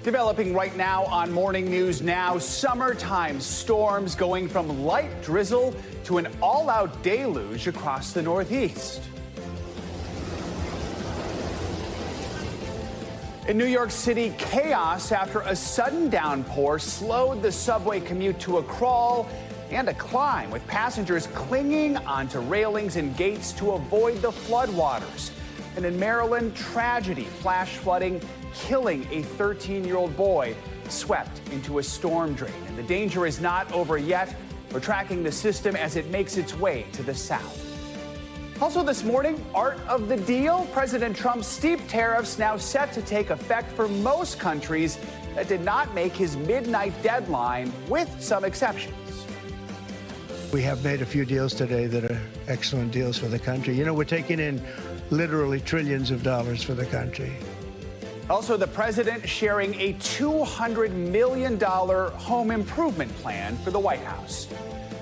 Developing right now on Morning News Now, summertime storms going from light drizzle to an all-out deluge across the Northeast. In New York City, chaos after a sudden downpour slowed the subway commute to a crawl and a climb, with passengers clinging onto railings and gates to avoid the floodwaters. And in Maryland, tragedy, flash flooding, killing a 13-year-old boy swept into a storm drain. And the danger is not over yet. We're tracking the system as it makes its way to the south. Also this morning, art of the deal. President Trump's steep tariffs now set to take effect for most countries that did not make his midnight deadline, with some exceptions. We have made a few deals today that are excellent deals for the country. You know, we're taking in literally trillions of dollars for the country. Also, the president sharing a $200 million home improvement plan for the White House.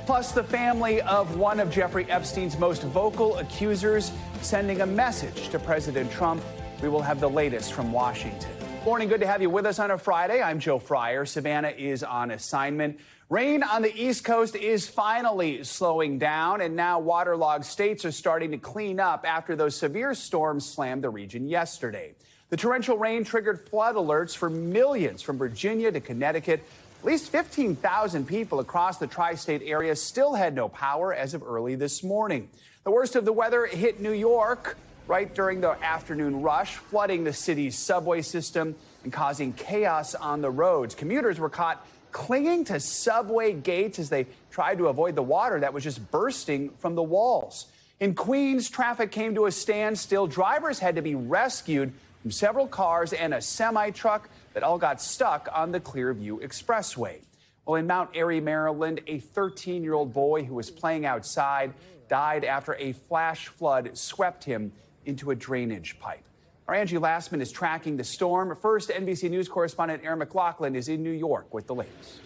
Plus, the family of one of Jeffrey Epstein's most vocal accusers sending a message to President Trump. We will have the latest from Washington. Morning, good to have you with us on a Friday. I'm Giuffre. Savannah is on assignment. Rain on the East Coast is finally slowing down, and now waterlogged states are starting to clean up after those severe storms slammed the region yesterday. The torrential rain triggered flood alerts for millions from Virginia to Connecticut. At least 15,000 people across the tri-state area still had no power as of early this morning. The worst of the weather hit New York right during the afternoon rush, flooding the city's subway system and causing chaos on the roads. Commuters were caught clinging to subway gates as they tried to avoid the water that was just bursting from the walls. In Queens, traffic came to a standstill. Drivers had to be rescued from several cars and a semi-truck that all got stuck on the Clearview Expressway. Well, in Mount Airy, Maryland, a 13-year-old boy who was playing outside died after a flash flood swept him into a drainage pipe. Our Angie Lastman is tracking the storm. First, NBC News correspondent Aaron McLaughlin is in New York with the latest.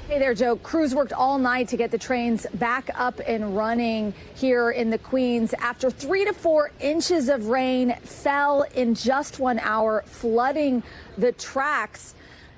Hey there, Joe. Crews worked all night to get the trains back up and running here in the Queens after 3 to 4 inches of rain fell in just 1 hour, flooding the tracks.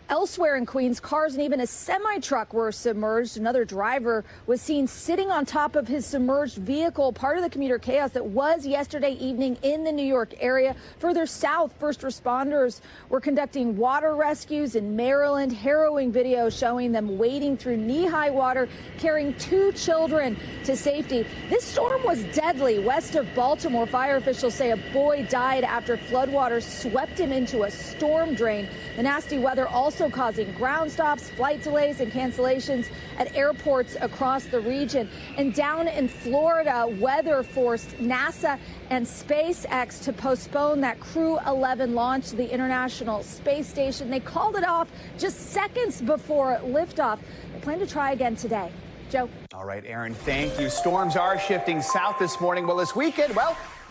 Elsewhere in Queens, cars and even a semi-truck were submerged. Another driver was seen sitting on top of his submerged vehicle, part of the commuter chaos that was yesterday evening in the New York area. Further south, first responders were conducting water rescues in Maryland. Harrowing video showing them wading through knee-high water, carrying 2 children to safety. This storm was deadly. West of Baltimore, fire officials say a boy died after floodwaters swept him into a storm drain. The nasty weather also causing ground stops, flight delays, and cancellations at airports across the region. And down in Florida, weather forced NASA and SpaceX to postpone that Crew 11 launch to the International Space Station. They called it off just seconds before liftoff. They plan to try again today. Joe. All right, Aaron, thank you. Storms are shifting south this morning. Well, this weekend,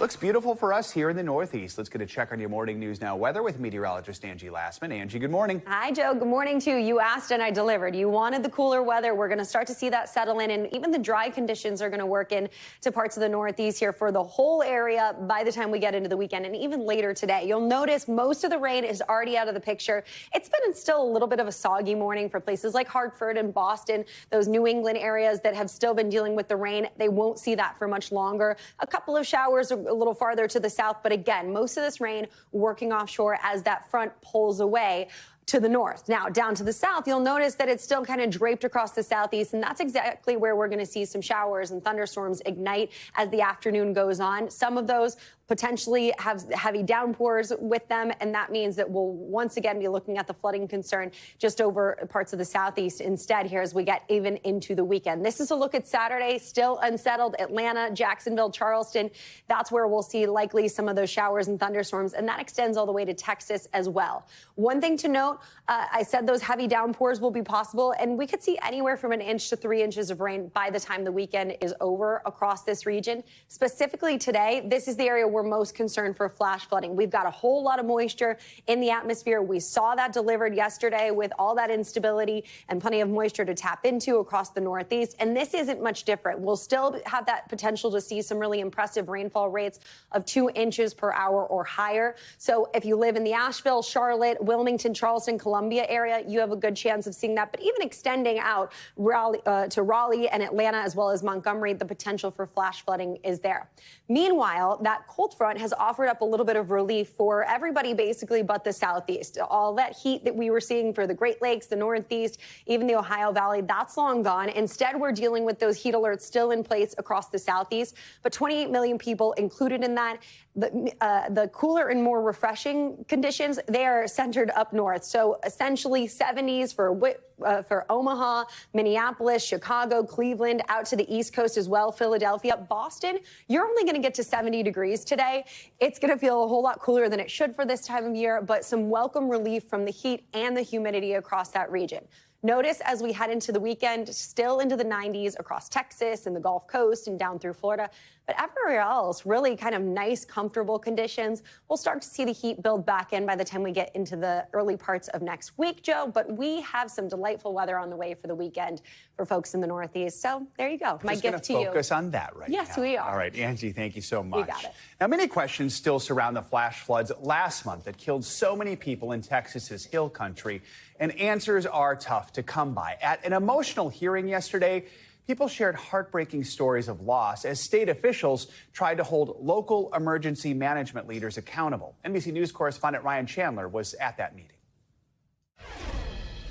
looks beautiful for us here in the Northeast. Let's get a check on your Morning News Now weather with meteorologist Angie Lastman. Angie, good morning. Hi, Joe. Good morning, too. You asked and I delivered. You wanted the cooler weather. We're going to start to see that settle in, and even the dry conditions are going to work in to parts of the Northeast here for the whole area by the time we get into the weekend and even later today. You'll notice most of the rain is already out of the picture. It's been still a little bit of a soggy morning for places like Hartford and Boston, those New England areas that have still been dealing with the rain. They won't see that for much longer. A couple of showers a little farther to the south, but again, most of this rain working offshore as that front pulls away to the north. Now, down to the south, you'll notice that it's still kind of draped across the southeast, and that's exactly where we're going to see some showers and thunderstorms ignite as the afternoon goes on. Some of those potentially have heavy downpours with them, and that means that we'll once again be looking at the flooding concern just over parts of the southeast instead here as we get even into the weekend. This is a look at Saturday, still unsettled. Atlanta, Jacksonville, Charleston, that's where we'll see likely some of those showers and thunderstorms, and that extends all the way to Texas as well. One thing to note, I said those heavy downpours will be possible, and we could see anywhere from 1 inch to 3 inches of rain by the time the weekend is over across this region. Specifically today, this is the area we're most concerned for flash flooding. We've got a whole lot of moisture in the atmosphere. We saw that delivered yesterday with all that instability and plenty of moisture to tap into across the Northeast. And this isn't much different. We'll still have that potential to see some really impressive rainfall rates of 2 inches per hour or higher. So if you live in the Asheville, Charlotte, Wilmington, Charleston, Columbia area, you have a good chance of seeing that. But even extending out to Raleigh and Atlanta, as well as Montgomery, the potential for flash flooding is there. Meanwhile, that cold front has offered up a little bit of relief for everybody basically but the Southeast. All that heat that we were seeing for the Great Lakes, the Northeast, even the Ohio Valley, that's long gone. Instead, we're dealing with those heat alerts still in place across the Southeast, but 28 million people included in that. The cooler and more refreshing conditions, they are centered up north. So essentially 70s for Omaha, Minneapolis, Chicago, Cleveland, out to the East Coast as well, Philadelphia, Boston. You're only going to get to 70 degrees today. It's going to feel a whole lot cooler than it should for this time of year, but some welcome relief from the heat and the humidity across that region. Notice as we head into the weekend, still into the 90s across Texas and the Gulf Coast and down through Florida. But everywhere else, really kind of nice, comfortable conditions. We'll start to see the heat build back in by the time we get into the early parts of next week, Joe. But we have some delightful weather on the way for the weekend for folks in the Northeast. So there you go. My gift to you. Focus on that right now. Yes, we are. All right, Angie, thank you so much. You got it. Now, many questions still surround the flash floods last month that killed so many people in Texas's Hill Country, and answers are tough to come by. At an emotional hearing yesterday, people shared heartbreaking stories of loss as state officials tried to hold local emergency management leaders accountable. NBC News correspondent Ryan Chandler was at that meeting.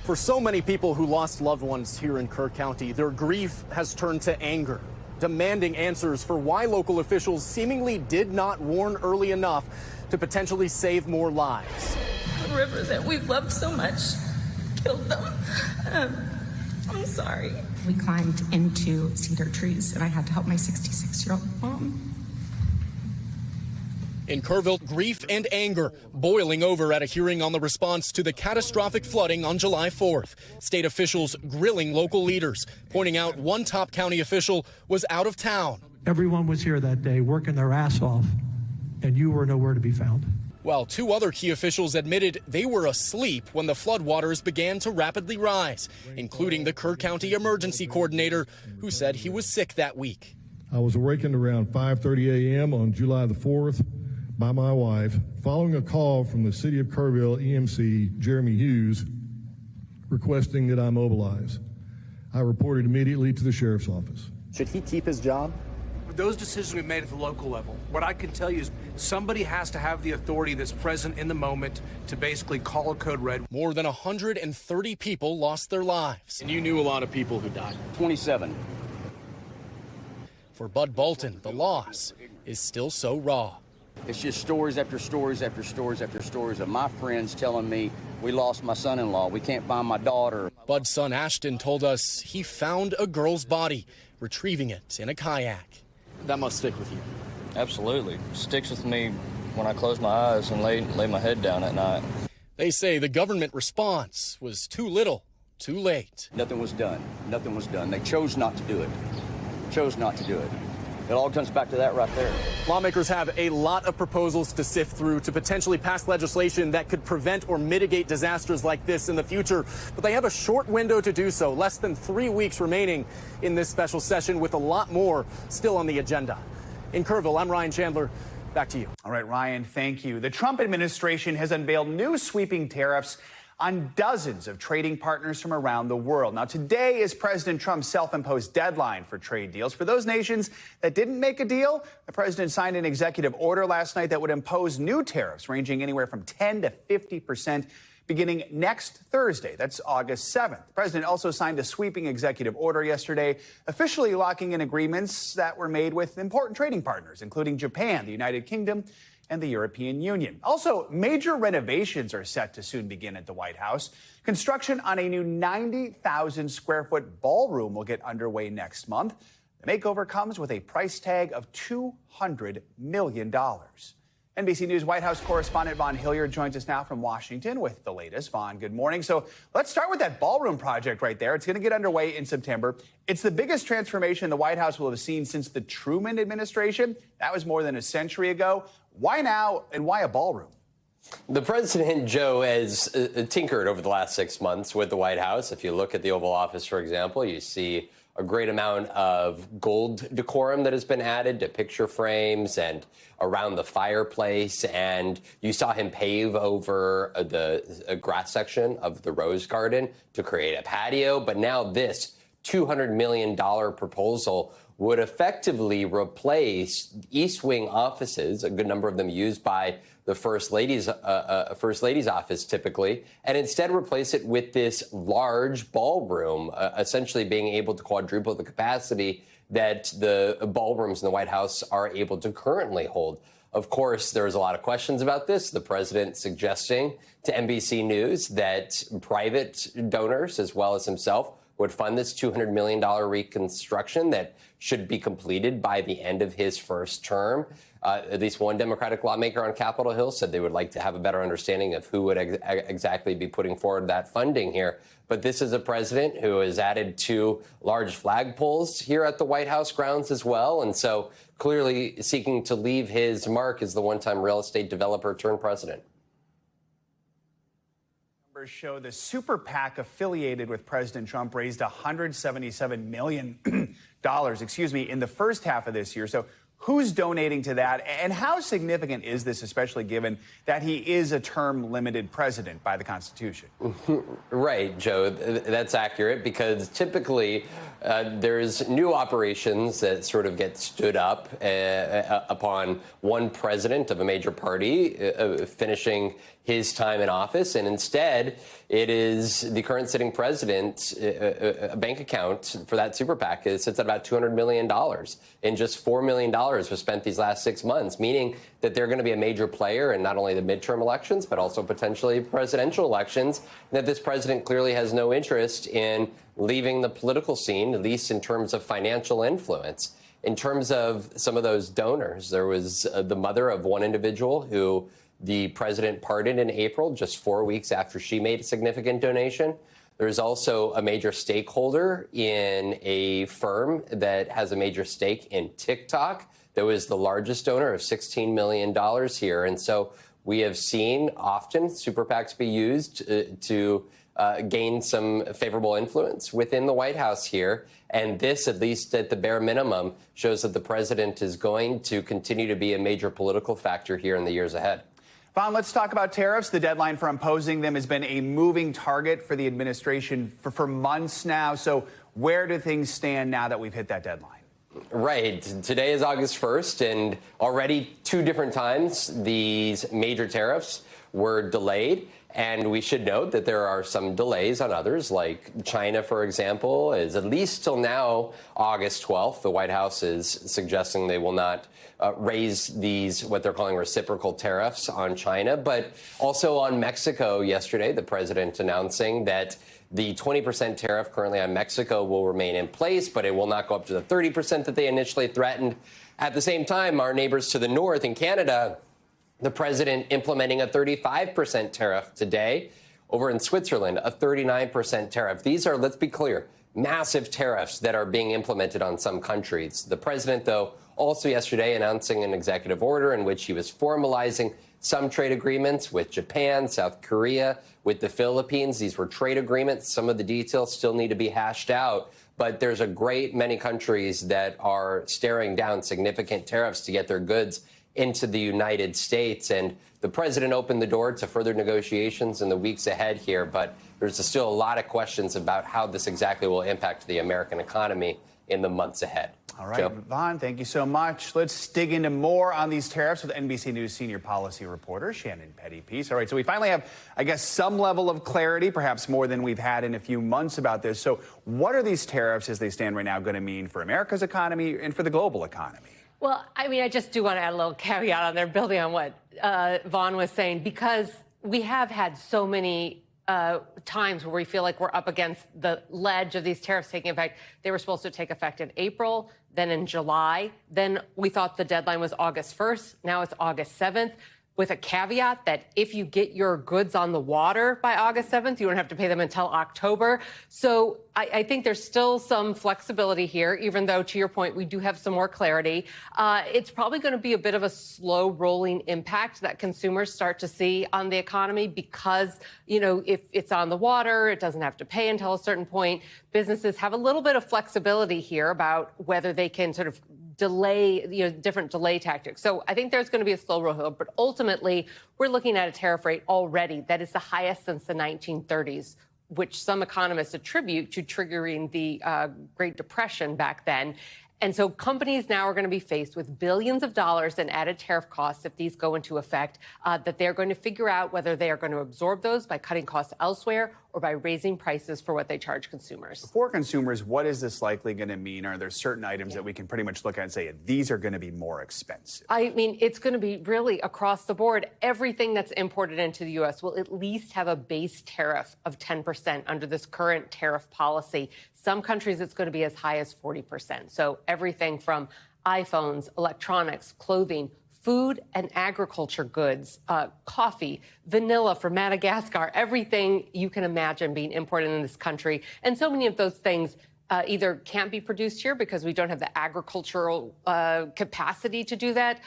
For so many people who lost loved ones here in Kerr County, their grief has turned to anger, demanding answers for why local officials seemingly did not warn early enough to potentially save more lives. The river that we've loved so much killed them. I'm sorry. We climbed into cedar trees, and I had to help my 66-year-old mom. In Kerrville, grief and anger boiling over at a hearing on the response to the catastrophic flooding on July 4th. State officials grilling local leaders, pointing out one top county official was out of town. Everyone was here that day working their ass off, and you were nowhere to be found. While two other key officials admitted they were asleep when the floodwaters began to rapidly rise, including the Kerr County Emergency Coordinator, who said he was sick that week. I was awakened around 5:30 a.m. on July the 4th by my wife, following a call from the City of Kerrville EMC, Jeremy Hughes, requesting that I mobilize. I reported immediately to the sheriff's office. Should he keep his job? Those decisions we've made at the local level. What I can tell you is somebody has to have the authority that's present in the moment to basically call a code red. More than 130 people lost their lives. And you knew a lot of people who died. 27. For Bud Bolton, the loss is still so raw. It's just stories after stories after stories after stories of my friends telling me we lost my son-in-law, we can't find my daughter. Bud's son Ashton told us he found a girl's body, retrieving it in a kayak. That must stick with you. Absolutely. Sticks with me when I close my eyes and lay my head down at night. They say the government response was too little, too late. Nothing was done. Nothing was done. They chose not to do it. Chose not to do it. It all comes back to that right there. Lawmakers have a lot of proposals to sift through to potentially pass legislation that could prevent or mitigate disasters like this in the future. But they have a short window to do so, less than 3 weeks remaining in this special session, with a lot more still on the agenda. In Kerrville, I'm Ryan Chandler. Back to you. All right, Ryan, thank you. The Trump administration has unveiled new sweeping tariffs on dozens of trading partners from around the world. Now, today is President Trump's self-imposed deadline for trade deals. For those nations that didn't make a deal, the president signed an executive order last night that would impose new tariffs ranging anywhere from 10 to 50% beginning next Thursday. That's August 7th. The president also signed a sweeping executive order yesterday, officially locking in agreements that were made with important trading partners, including Japan, the United Kingdom, and the European Union. Also, major renovations are set to soon begin at the White House. Construction on a new 90,000 square foot ballroom will get underway next month. The makeover comes with a price tag of $200 million. NBC News White House correspondent Vaughn Hilliard joins us now from Washington with the latest. Vaughn, good morning. So let's start with that ballroom project right there. It's going to get underway in September. It's the biggest transformation the White House will have seen since the Truman administration. That was more than a century ago. Why now, and why a ballroom? The president, Joe, has tinkered over the last 6 months with the White House. If you look at the Oval Office, for example, you see a great amount of gold decorum that has been added to picture frames and around the fireplace. And you saw him pave over the grass section of the Rose Garden to create a patio. But now this $200 million proposal would effectively replace East Wing offices, a good number of them used by the First Lady's office typically, and instead replace it with this large ballroom, essentially being able to quadruple the capacity that the ballrooms in the White House are able to currently hold. Of course, there's a lot of questions about this. The president suggesting to NBC News that private donors, as well as himself, would fund this $200 million reconstruction that should be completed by the end of his first term. At least one Democratic lawmaker on Capitol Hill said they would like to have a better understanding of who would exactly be putting forward that funding here. But this is a president who has added 2 large flagpoles here at the White House grounds as well. And so clearly seeking to leave his mark as the one-time real estate developer turned president. Numbers show the super PAC affiliated with President Trump raised $177 million, in the first half of this year. So who's donating to that, and how significant is this, especially given that he is a term-limited president by the Constitution? Right, Joe, that's accurate, because typically there's new operations that sort of get stood up upon one president of a major party finishing his time in office, and instead it is the current sitting president, a bank account for that super PAC sits at about $200 million, and just $4 million was spent these last 6 months, meaning that they're going to be a major player in not only the midterm elections, but also potentially presidential elections, and that this president clearly has no interest in leaving the political scene, at least in terms of financial influence. In terms of some of those donors, there was the mother of one individual who the president pardoned in April, just 4 weeks after she made a significant donation. There's also a major stakeholder in a firm that has a major stake in TikTok that was the largest donor of $16 million here. And so we have seen often super PACs be used to gain some favorable influence within the White House here. And this, at least at the bare minimum, shows that the president is going to continue to be a major political factor here in the years ahead. Vaughn, let's talk about tariffs. The deadline for imposing them has been a moving target for the administration for months now. So where do things stand now that we've hit that deadline? Right. Today is August 1st, and already 2 different times these major tariffs were delayed. And we should note that there are some delays on others, like China, for example, is at least till now, August 12th. The White House is suggesting they will not raise these, what they're calling reciprocal tariffs on China. But also on Mexico yesterday, the president announcing that the 20% tariff currently on Mexico will remain in place, but it will not go up to the 30% that they initially threatened. At the same time, our neighbors to the north in Canada, the president implementing a 35% tariff today. Over in Switzerland, a 39% tariff. These are, let's be clear, massive tariffs that are being implemented on some countries. The president, though, also yesterday announcing an executive order in which he was formalizing some trade agreements with Japan, South Korea, with the Philippines. These were trade agreements. Some of the details still need to be hashed out. But there's a great many countries that are staring down significant tariffs to get their goods into the United States. And the president opened the door to further negotiations in the weeks ahead here. But there's still a lot of questions about how this exactly will impact the American economy in the months ahead. All right, Vaughn, thank you so much. Let's dig into more on these tariffs with NBC News senior policy reporter Shannon Pettypiece. All right, so we finally have, I guess, some level of clarity, perhaps more than we've had in a few months about this. So what are these tariffs as they stand right now going to mean for America's economy and for the global economy? Well, I mean, I just do want to add a little caveat on there, building on what Vaughn was saying, because we have had so many times where we feel like we're up against the ledge of these tariffs taking effect. They were supposed to take effect in April, then in July. Then we thought the deadline was August 1st. Now it's August 7th. With a caveat that if you get your goods on the water by August 7th, you don't have to pay them until October. So I think there's still some flexibility here, even though, to your point, we do have some more clarity. It's probably going to be a bit of a slow rolling impact that consumers start to see on the economy because, you know, if it's on the water, it doesn't have to pay until a certain point. Businesses have a little bit of flexibility here about whether they can sort of delay, you know, different delay tactics. So I think there's going to be a slow roll, but ultimately we're looking at a tariff rate already that is the highest since the 1930s, which some economists attribute to triggering the Great Depression back then. And so companies now are going to be faced with billions of dollars in added tariff costs if these go into effect, that they're going to figure out whether they are going to absorb those by cutting costs elsewhere or by raising prices for what they charge consumers. For consumers, what is this likely going to mean? Are there certain items that we can pretty much look at and say, these are going to be more expensive? I mean, it's going to be really across the board. Everything that's imported into the U.S. will at least have a base tariff of 10% under this current tariff policy. Some countries, it's going to be as high as 40%. So everything from iPhones, electronics, clothing, food and agriculture goods, coffee, vanilla from Madagascar, everything you can imagine being imported in this country. And so many of those things either can't be produced here because we don't have the agricultural capacity to do that,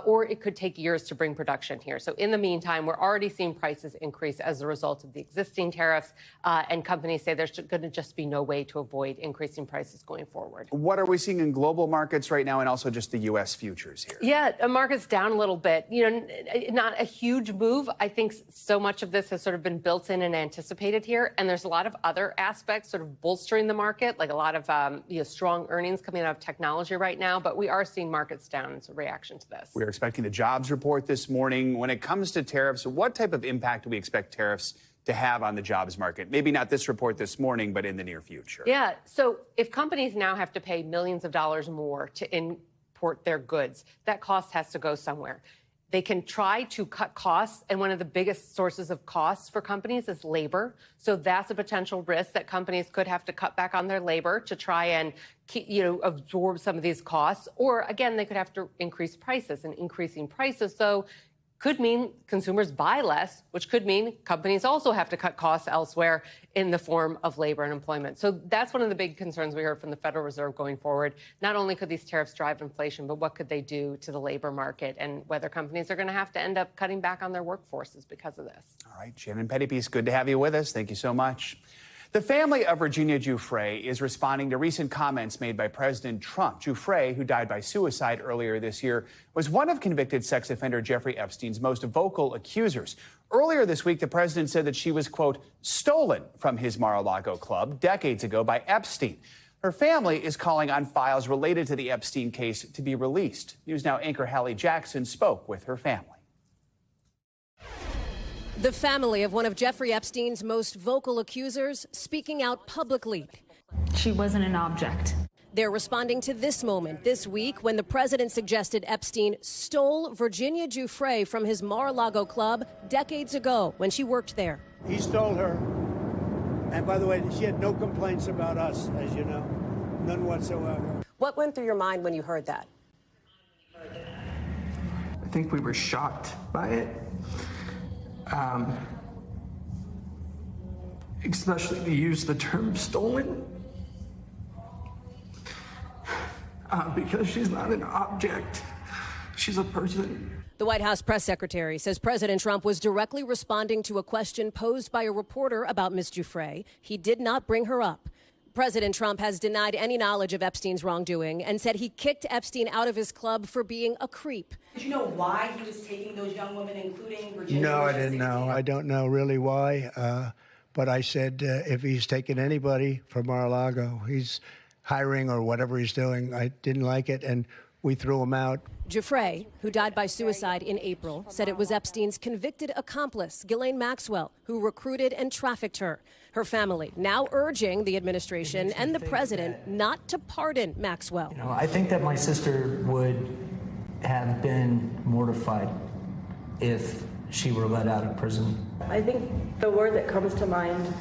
or it could take years to bring production here. So in the meantime, we're already seeing prices increase as a result of the existing tariffs, and companies say there's going to just be no way to avoid increasing prices going forward. What are we seeing in global markets right now and also just the U.S. futures here? Yeah, the market's down a little bit. You know, not a huge move. I think so much of this has sort of been built in and anticipated here, and there's a lot of other aspects sort of bolstering the market, like a lot of strong earnings coming out of technology right now, but we are seeing markets down as a reaction to this. We're expecting the jobs report this morning. When it comes to tariffs, what type of impact do we expect tariffs to have on the jobs market? Maybe not this report this morning, but in the near future. Yeah, so if companies now have to pay millions of dollars more to import their goods, that cost has to go somewhere. They can try to cut costs, and one of the biggest sources of costs for companies is labor. So that's a potential risk that companies could have to cut back on their labor to try and absorb some of these costs. Or again, they could have to increase prices, and increasing prices, so could mean consumers buy less, which could mean companies also have to cut costs elsewhere in the form of labor and employment. So that's one of the big concerns we heard from the Federal Reserve going forward. Not only could these tariffs drive inflation, but what could they do to the labor market and whether companies are going to have to end up cutting back on their workforces because of this. All right, Shannon Pettypiece, good to have you with us. Thank you so much. The family of Virginia Giuffre is responding to recent comments made by President Trump. Giuffre, who died by suicide earlier this year, was one of convicted sex offender Jeffrey Epstein's most vocal accusers. Earlier this week, the president said that she was, quote, stolen from his Mar-a-Lago club decades ago by Epstein. Her family is calling on files related to the Epstein case to be released. News Now anchor Hallie Jackson spoke with her family. The family of one of Jeffrey Epstein's most vocal accusers speaking out publicly. She wasn't an object. They're responding to this moment this week when the president suggested Epstein stole Virginia Giuffre from his Mar-a-Lago club decades ago when she worked there. He stole her. And by the way, she had no complaints about us, as you know. None whatsoever. What went through your mind when you heard that? I think we were shocked by it. Especially to use the term stolen, because she's not an object, she's a person. The White House press secretary says President Trump was directly responding to a question posed by a reporter about Ms. Giuffre. He did not bring her up. President Trump has denied any knowledge of Epstein's wrongdoing and said he kicked Epstein out of his club for being a creep. Did you know why he was taking those young women, including Virginia? No, I didn't know. I don't know really why. But I said if he's taking anybody from Mar-a-Lago, he's hiring or whatever he's doing. I didn't like it, and we threw him out. Giuffre, who died by suicide in April, said it was Epstein's convicted accomplice, Ghislaine Maxwell, who recruited and trafficked her. Her family now urging the administration and the president not to pardon Maxwell. You know, I think that my sister would have been mortified if she were let out of prison. I think the word that comes to mind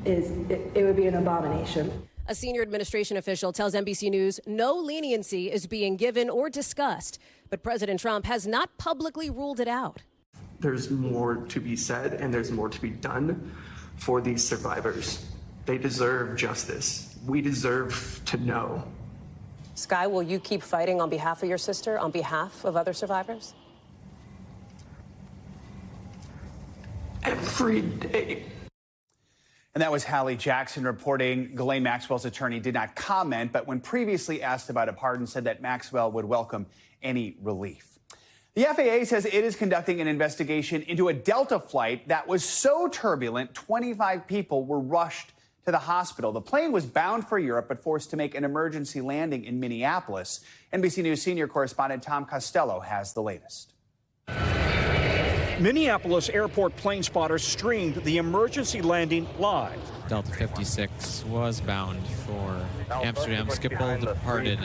is it would be an abomination. A senior administration official tells NBC News no leniency is being given or discussed, but President Trump has not publicly ruled it out. There's more to be said and there's more to be done for these survivors. They deserve justice. We deserve to know. Sky, will you keep fighting on behalf of your sister, on behalf of other survivors? Every day. And that was Hallie Jackson reporting. Ghislaine Maxwell's attorney did not comment, but when previously asked about a pardon, said that Maxwell would welcome any relief. The FAA says it is conducting an investigation into a Delta flight that was so turbulent, 25 people were rushed to the hospital. The plane was bound for Europe, but forced to make an emergency landing in Minneapolis. NBC News senior correspondent Tom Costello has the latest. Minneapolis airport plane spotters streamed the emergency landing live. Delta 56 was bound for Amsterdam. Schiphol departed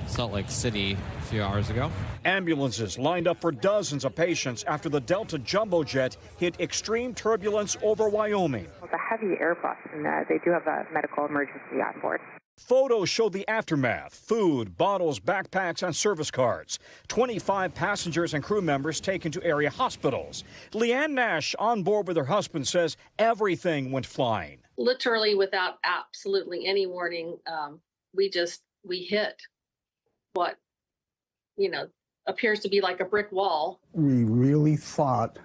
Salt Lake City a few hours ago. Ambulances lined up for dozens of patients after the Delta jumbo jet hit extreme turbulence over Wyoming. It's a heavy Airbus, and they do have a medical emergency on board. Photos showed the aftermath: food, bottles, backpacks, and service cards. 25 passengers and crew members taken to area hospitals. Leanne Nash, on board with her husband, says everything went flying. Literally without absolutely any warning, we hit what, appears to be like a brick wall. We really thought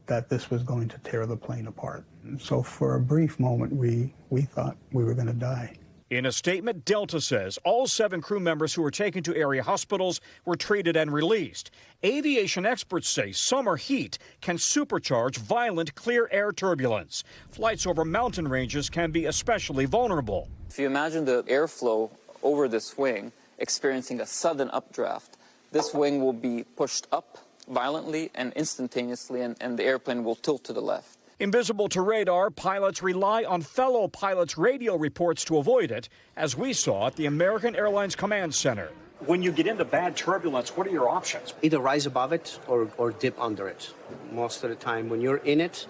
that this was going to tear the plane apart. And so for a brief moment, we thought we were going to die. In a statement, Delta says all 7 crew members who were taken to area hospitals were treated and released. Aviation experts say summer heat can supercharge violent clear air turbulence. Flights over mountain ranges can be especially vulnerable. If you imagine the airflow over this wing experiencing a sudden updraft, this wing will be pushed up violently and instantaneously, and the airplane will tilt to the left. Invisible to radar, pilots rely on fellow pilots' radio reports to avoid it, as we saw at the American Airlines Command Center. When you get into bad turbulence, what are your options? Either rise above it or dip under it. Most of the time, when you're in it,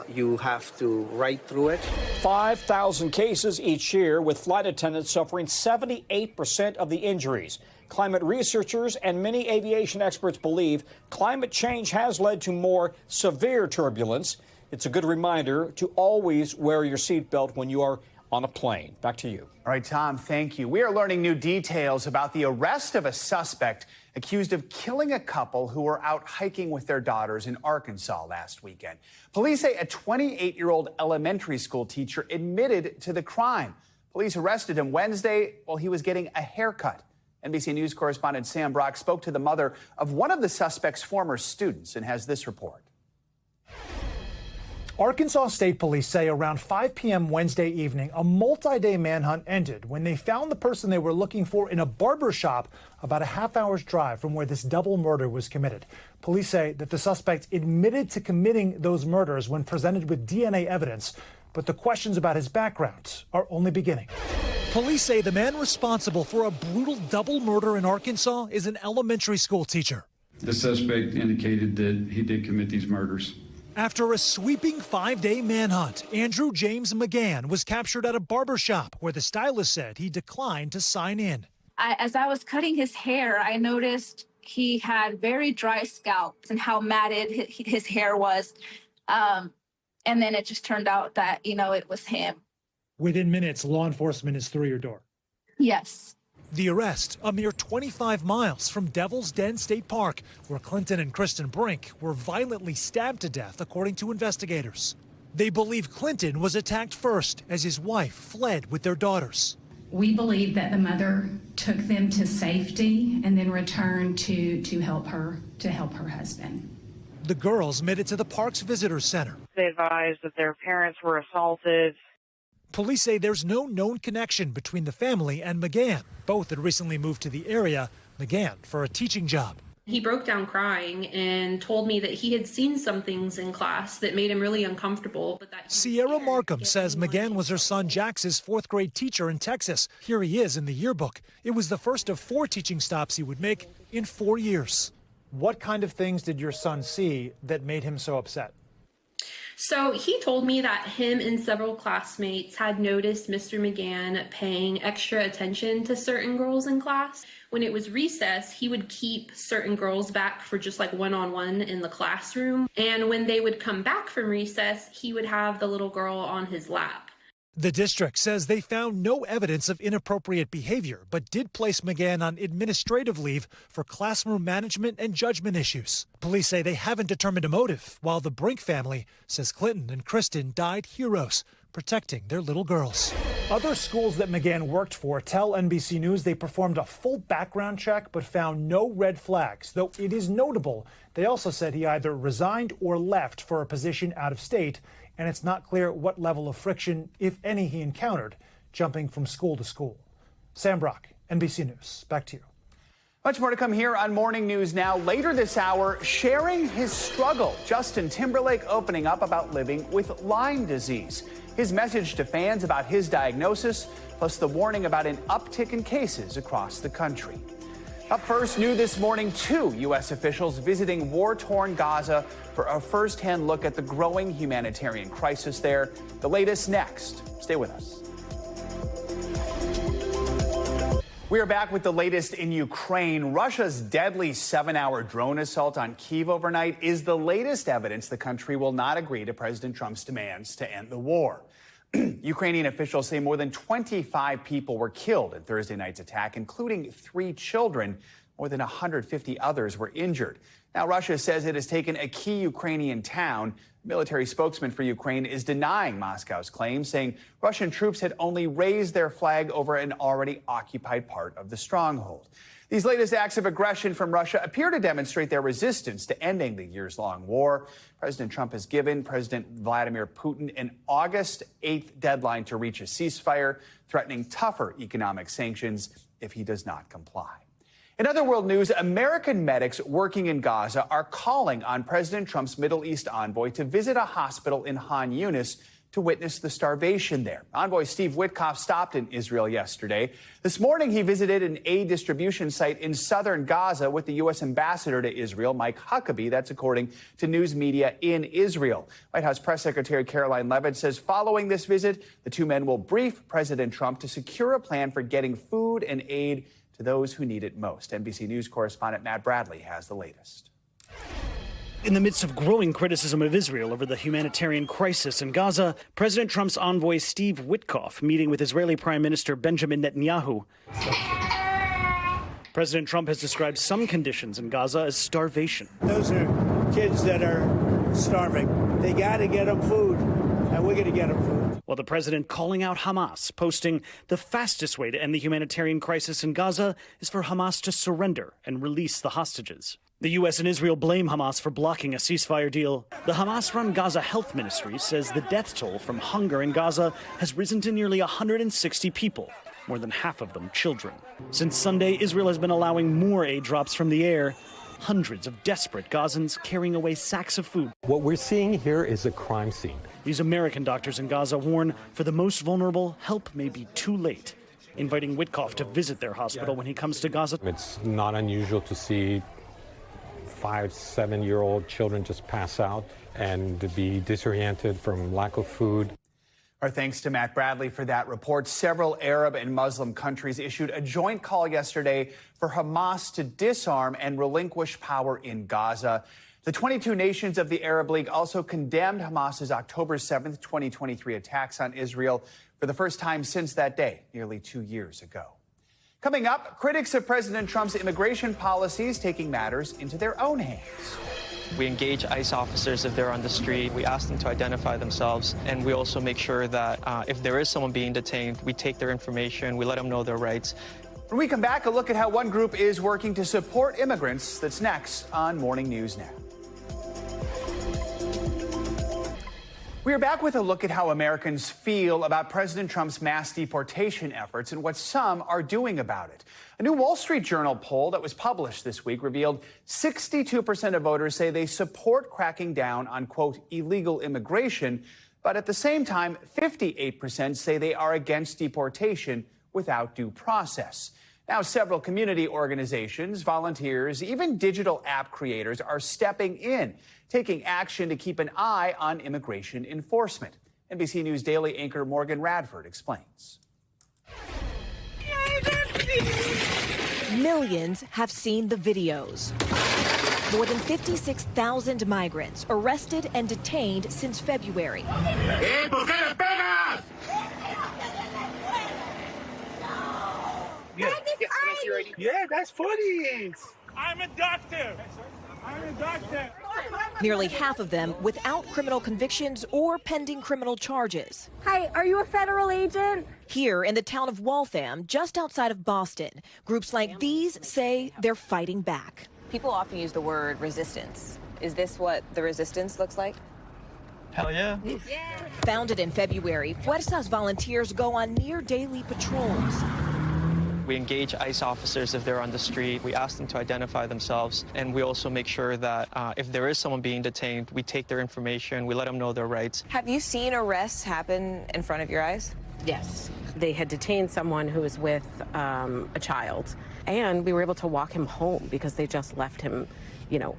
you have to ride through it. 5,000 cases each year, with flight attendants suffering 78% of the injuries. Climate researchers and many aviation experts believe climate change has led to more severe turbulence. It's a good reminder to always wear your seatbelt when you are on a plane. Back to you. All right, Tom, thank you. We are learning new details about the arrest of a suspect accused of killing a couple who were out hiking with their daughters in Arkansas last weekend. Police say a 28-year-old elementary school teacher admitted to the crime. Police arrested him Wednesday while he was getting a haircut. NBC News correspondent Sam Brock spoke to the mother of one of the suspect's former students and has this report. Arkansas State Police say around 5 p.m. Wednesday evening, a multi-day manhunt ended when they found the person they were looking for in a barber shop about a half-hour's drive from where this double murder was committed. Police say that the suspect admitted to committing those murders when presented with DNA evidence, but the questions about his background are only beginning. Police say the man responsible for a brutal double murder in Arkansas is an elementary school teacher. The suspect indicated that he did commit these murders. After a sweeping 5-day manhunt, Andrew James McGann was captured at a barber shop where the stylist said he declined to sign in. As I was cutting his hair, I noticed he had very dry scalp and how matted his hair was. And then it just turned out that, it was him. Within minutes, law enforcement is through your door. Yes. The arrest, a mere 25 miles from Devil's Den State Park, where Clinton and Kristen Brink were violently stabbed to death, according to investigators. They believe Clinton was attacked first as his wife fled with their daughters. We believe that the mother took them to safety and then returned to help her husband. The girls made it to the park's visitor center. They advised that their parents were assaulted. Police say there's no known connection between the family and McGann. Both had recently moved to the area, McGann for a teaching job. He broke down crying and told me that he had seen some things in class that made him really uncomfortable. But that Sierra Markham says McGann was her son Jax's 4th grade teacher in Texas. Here he is in the yearbook. It was the first of 4 teaching stops he would make in 4 years. What kind of things did your son see that made him so upset? So he told me that him and several classmates had noticed Mr. McGahn paying extra attention to certain girls in class. When it was recess, he would keep certain girls back for just like one-on-one in the classroom. And when they would come back from recess, he would have the little girl on his lap. The district says they found no evidence of inappropriate behavior, but did place McGahn on administrative leave for classroom management and judgment issues. Police say they haven't determined a motive, while the Brink family says Clinton and Kristen died heroes, protecting their little girls. Other schools that McGahn worked for tell NBC News they performed a full background check but found no red flags, though it is notable they also said he either resigned or left for a position out of state, and it's not clear what level of friction, if any, he encountered jumping from school to school. Sam Brock, NBC News. Back to you. Much more to come here on Morning News Now. Later this hour, sharing his struggle. Justin Timberlake opening up about living with Lyme disease. His message to fans about his diagnosis, plus the warning about an uptick in cases across the country. Up first, new this morning, 2 U.S. officials visiting war-torn Gaza for a first-hand look at the growing humanitarian crisis there. The latest next. Stay with us. We are back with the latest in Ukraine. Russia's deadly 7-hour drone assault on Kyiv overnight is the latest evidence the country will not agree to President Trump's demands to end the war. Ukrainian officials say more than 25 people were killed in Thursday night's attack, including 3 children. More than 150 others were injured. Now, Russia says it has taken a key Ukrainian town. Military spokesman for Ukraine is denying Moscow's claims, saying Russian troops had only raised their flag over an already occupied part of the stronghold. These latest acts of aggression from Russia appear to demonstrate their resistance to ending the years-long war. President Trump has given President Vladimir Putin an August 8th deadline to reach a ceasefire, threatening tougher economic sanctions if he does not comply. In other world news, American medics working in Gaza are calling on President Trump's Middle East envoy to visit a hospital in Han Yunis to witness the starvation there. Envoy Steve Witkoff stopped in Israel yesterday. This morning, he visited an aid distribution site in southern Gaza with the U.S. ambassador to Israel, Mike Huckabee. That's according to news media in Israel. White House Press Secretary Caroline Leavitt says following this visit, the 2 men will brief President Trump to secure a plan for getting food and aid to those who need it most. NBC News correspondent Matt Bradley has the latest. In the midst of growing criticism of Israel over the humanitarian crisis in Gaza, President Trump's envoy Steve Witkoff meeting with Israeli Prime Minister Benjamin Netanyahu. President Trump has described some conditions in Gaza as starvation. Those are kids that are starving. They got to get them food, and we're going to get them food. While the president calling out Hamas, posting the fastest way to end the humanitarian crisis in Gaza is for Hamas to surrender and release the hostages. The U.S. and Israel blame Hamas for blocking a ceasefire deal. The Hamas-run Gaza Health Ministry says the death toll from hunger in Gaza has risen to nearly 160 people, more than half of them children. Since Sunday, Israel has been allowing more aid drops from the air. Hundreds of desperate Gazans carrying away sacks of food. What we're seeing here is a crime scene. These American doctors in Gaza warn for the most vulnerable, help may be too late, inviting Witkoff to visit their hospital when he comes to Gaza. It's not unusual to see 5, 7-year-old children just pass out and to be disoriented from lack of food. Our thanks to Matt Bradley for that report. Several Arab and Muslim countries issued a joint call yesterday for Hamas to disarm and relinquish power in Gaza. The 22 nations of the Arab League also condemned Hamas's October 7th, 2023 attacks on Israel for the first time since that day, nearly 2 years ago. Coming up, critics of President Trump's immigration policies taking matters into their own hands. We engage ICE officers if they're on the street. We ask them to identify themselves, and we also make sure that if there is someone being detained, we take their information, we let them know their rights. When we come back, a look at how one group is working to support immigrants. That's next on Morning News Now. We are back with a look at how Americans feel about President Trump's mass deportation efforts and what some are doing about it. A new Wall Street Journal poll that was published this week revealed 62% of voters say they support cracking down on, quote, illegal immigration, but at the same time, 58% say they are against deportation without due process. Now, several community organizations, volunteers, even digital app creators are stepping in, taking action to keep an eye on immigration enforcement. NBC News Daily anchor Morgan Radford explains. Millions have seen the videos. More than 56,000 migrants arrested and detained since February. Yeah, that's funny. I'm a doctor. Nearly half of them without criminal convictions or pending criminal charges. Hi, are you a federal agent? Here in the town of Waltham, just outside of Boston, groups like these say they're fighting back. People often use the word resistance. Is this what the resistance looks like? Hell yeah. Founded in February, Fuerzas volunteers go on near daily patrols. We engage ICE officers if they're on the street. We ask them to identify themselves. And we also make sure that if there is someone being detained, we take their information, we let them know their rights. Have you seen arrests happen in front of your eyes? Yes. They had detained someone who was with a child, and we were able to walk him home because they just left him,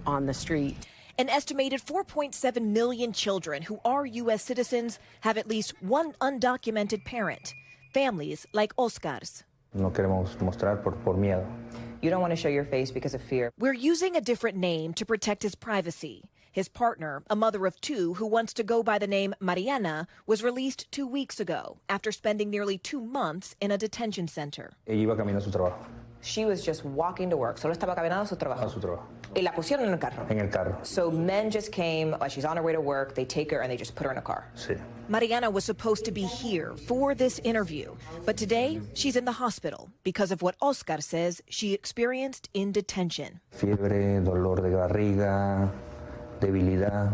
on the street. An estimated 4.7 million children who are U.S. citizens have at least one undocumented parent. Families like Oscar's. No queremos mostrar por miedo. You don't want to show your face because of fear. We're using a different name to protect his privacy. His partner, a mother of two who wants to go by the name Mariana, was released 2 weeks ago after spending nearly 2 months in a detention center. Ella iba caminando a su trabajo. She was just walking to work. Solo estaba caminando a su trabajo. A su trabajo. Y la pusieron en el carro. En el carro. So men just came, while she's on her way to work, they take her and they just put her in a car. Sí. Mariana was supposed to be here for this interview, but today she's in the hospital because of what Oscar says she experienced in detention. Fiebre, dolor de barriga, debilidad.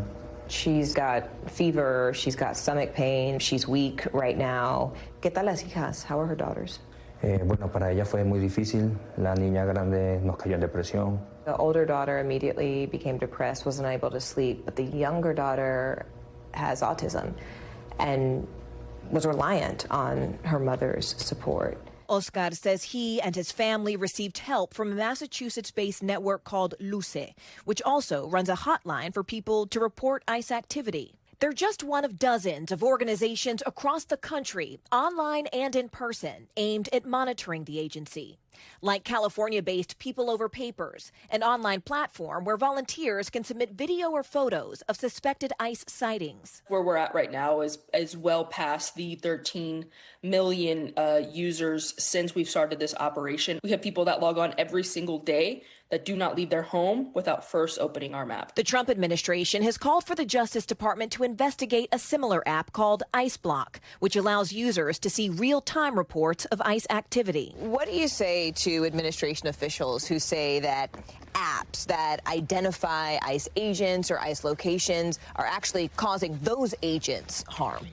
She's got fever, she's got stomach pain, she's weak right now. ¿Qué tal las hijas? How are her daughters? Bueno, para ella fue muy difícil. La niña grande nos cayó en depresión. The older daughter immediately became depressed, wasn't able to sleep, but the younger daughter has autism and was reliant on her mother's support. Oscar says he and his family received help from a Massachusetts-based network called Luce, which also runs a hotline for people to report ICE activity. They're just one of dozens of organizations across the country, online and in person, aimed at monitoring the agency. Like California-based People Over Papers, an online platform where volunteers can submit video or photos of suspected ICE sightings. Where we're at right now is well past the 13 million users since we've started this operation. We have people that log on every single day that do not leave their home without first opening our map. The Trump administration has called for the Justice Department to investigate a similar app called ICE Block, which allows users to see real-time reports of ICE activity. What do you say to administration officials who say that apps that identify ICE agents or ICE locations are actually causing those agents harm?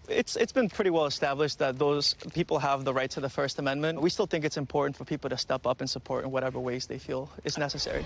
It's been pretty well established that those people have the right to the First Amendment. We still think it's important for people to step up and support in whatever ways they feel is necessary.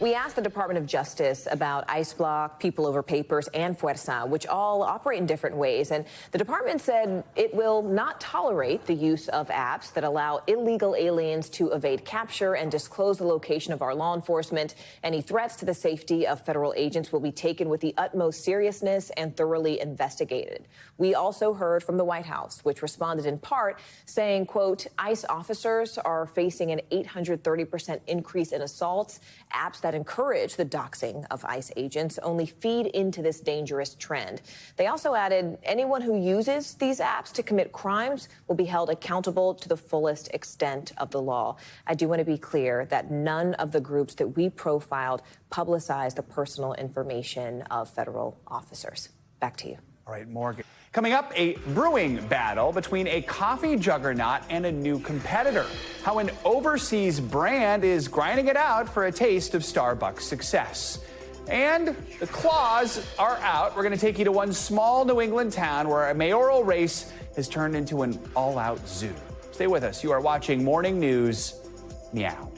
We asked the Department of Justice about ICE Block, People Over Papers, and Fuerza, which all operate in different ways. And the department said it will not tolerate the use of apps that allow illegal aliens to evade capture and disclose the location of our law enforcement. Any threats to the safety of federal agents will be taken with the utmost seriousness and thoroughly investigated. We also heard from the White House, which responded in part saying, quote, ICE officers are facing an 830% increase in assaults. Apps that encourage the doxing of ICE agents only feed into this dangerous trend. They also added anyone who uses these apps to commit crimes will be held accountable to the fullest extent of the law. I do want to be clear that none of the groups that we profiled publicize the personal information of federal officers. Back to you. All right, Morgan. Coming up, a brewing battle between a coffee juggernaut and a new competitor. How an overseas brand is grinding it out for a taste of Starbucks success. And the claws are out. We're going to take you to one small New England town where a mayoral race has turned into an all-out zoo. Stay with us. You are watching Morning News Meow.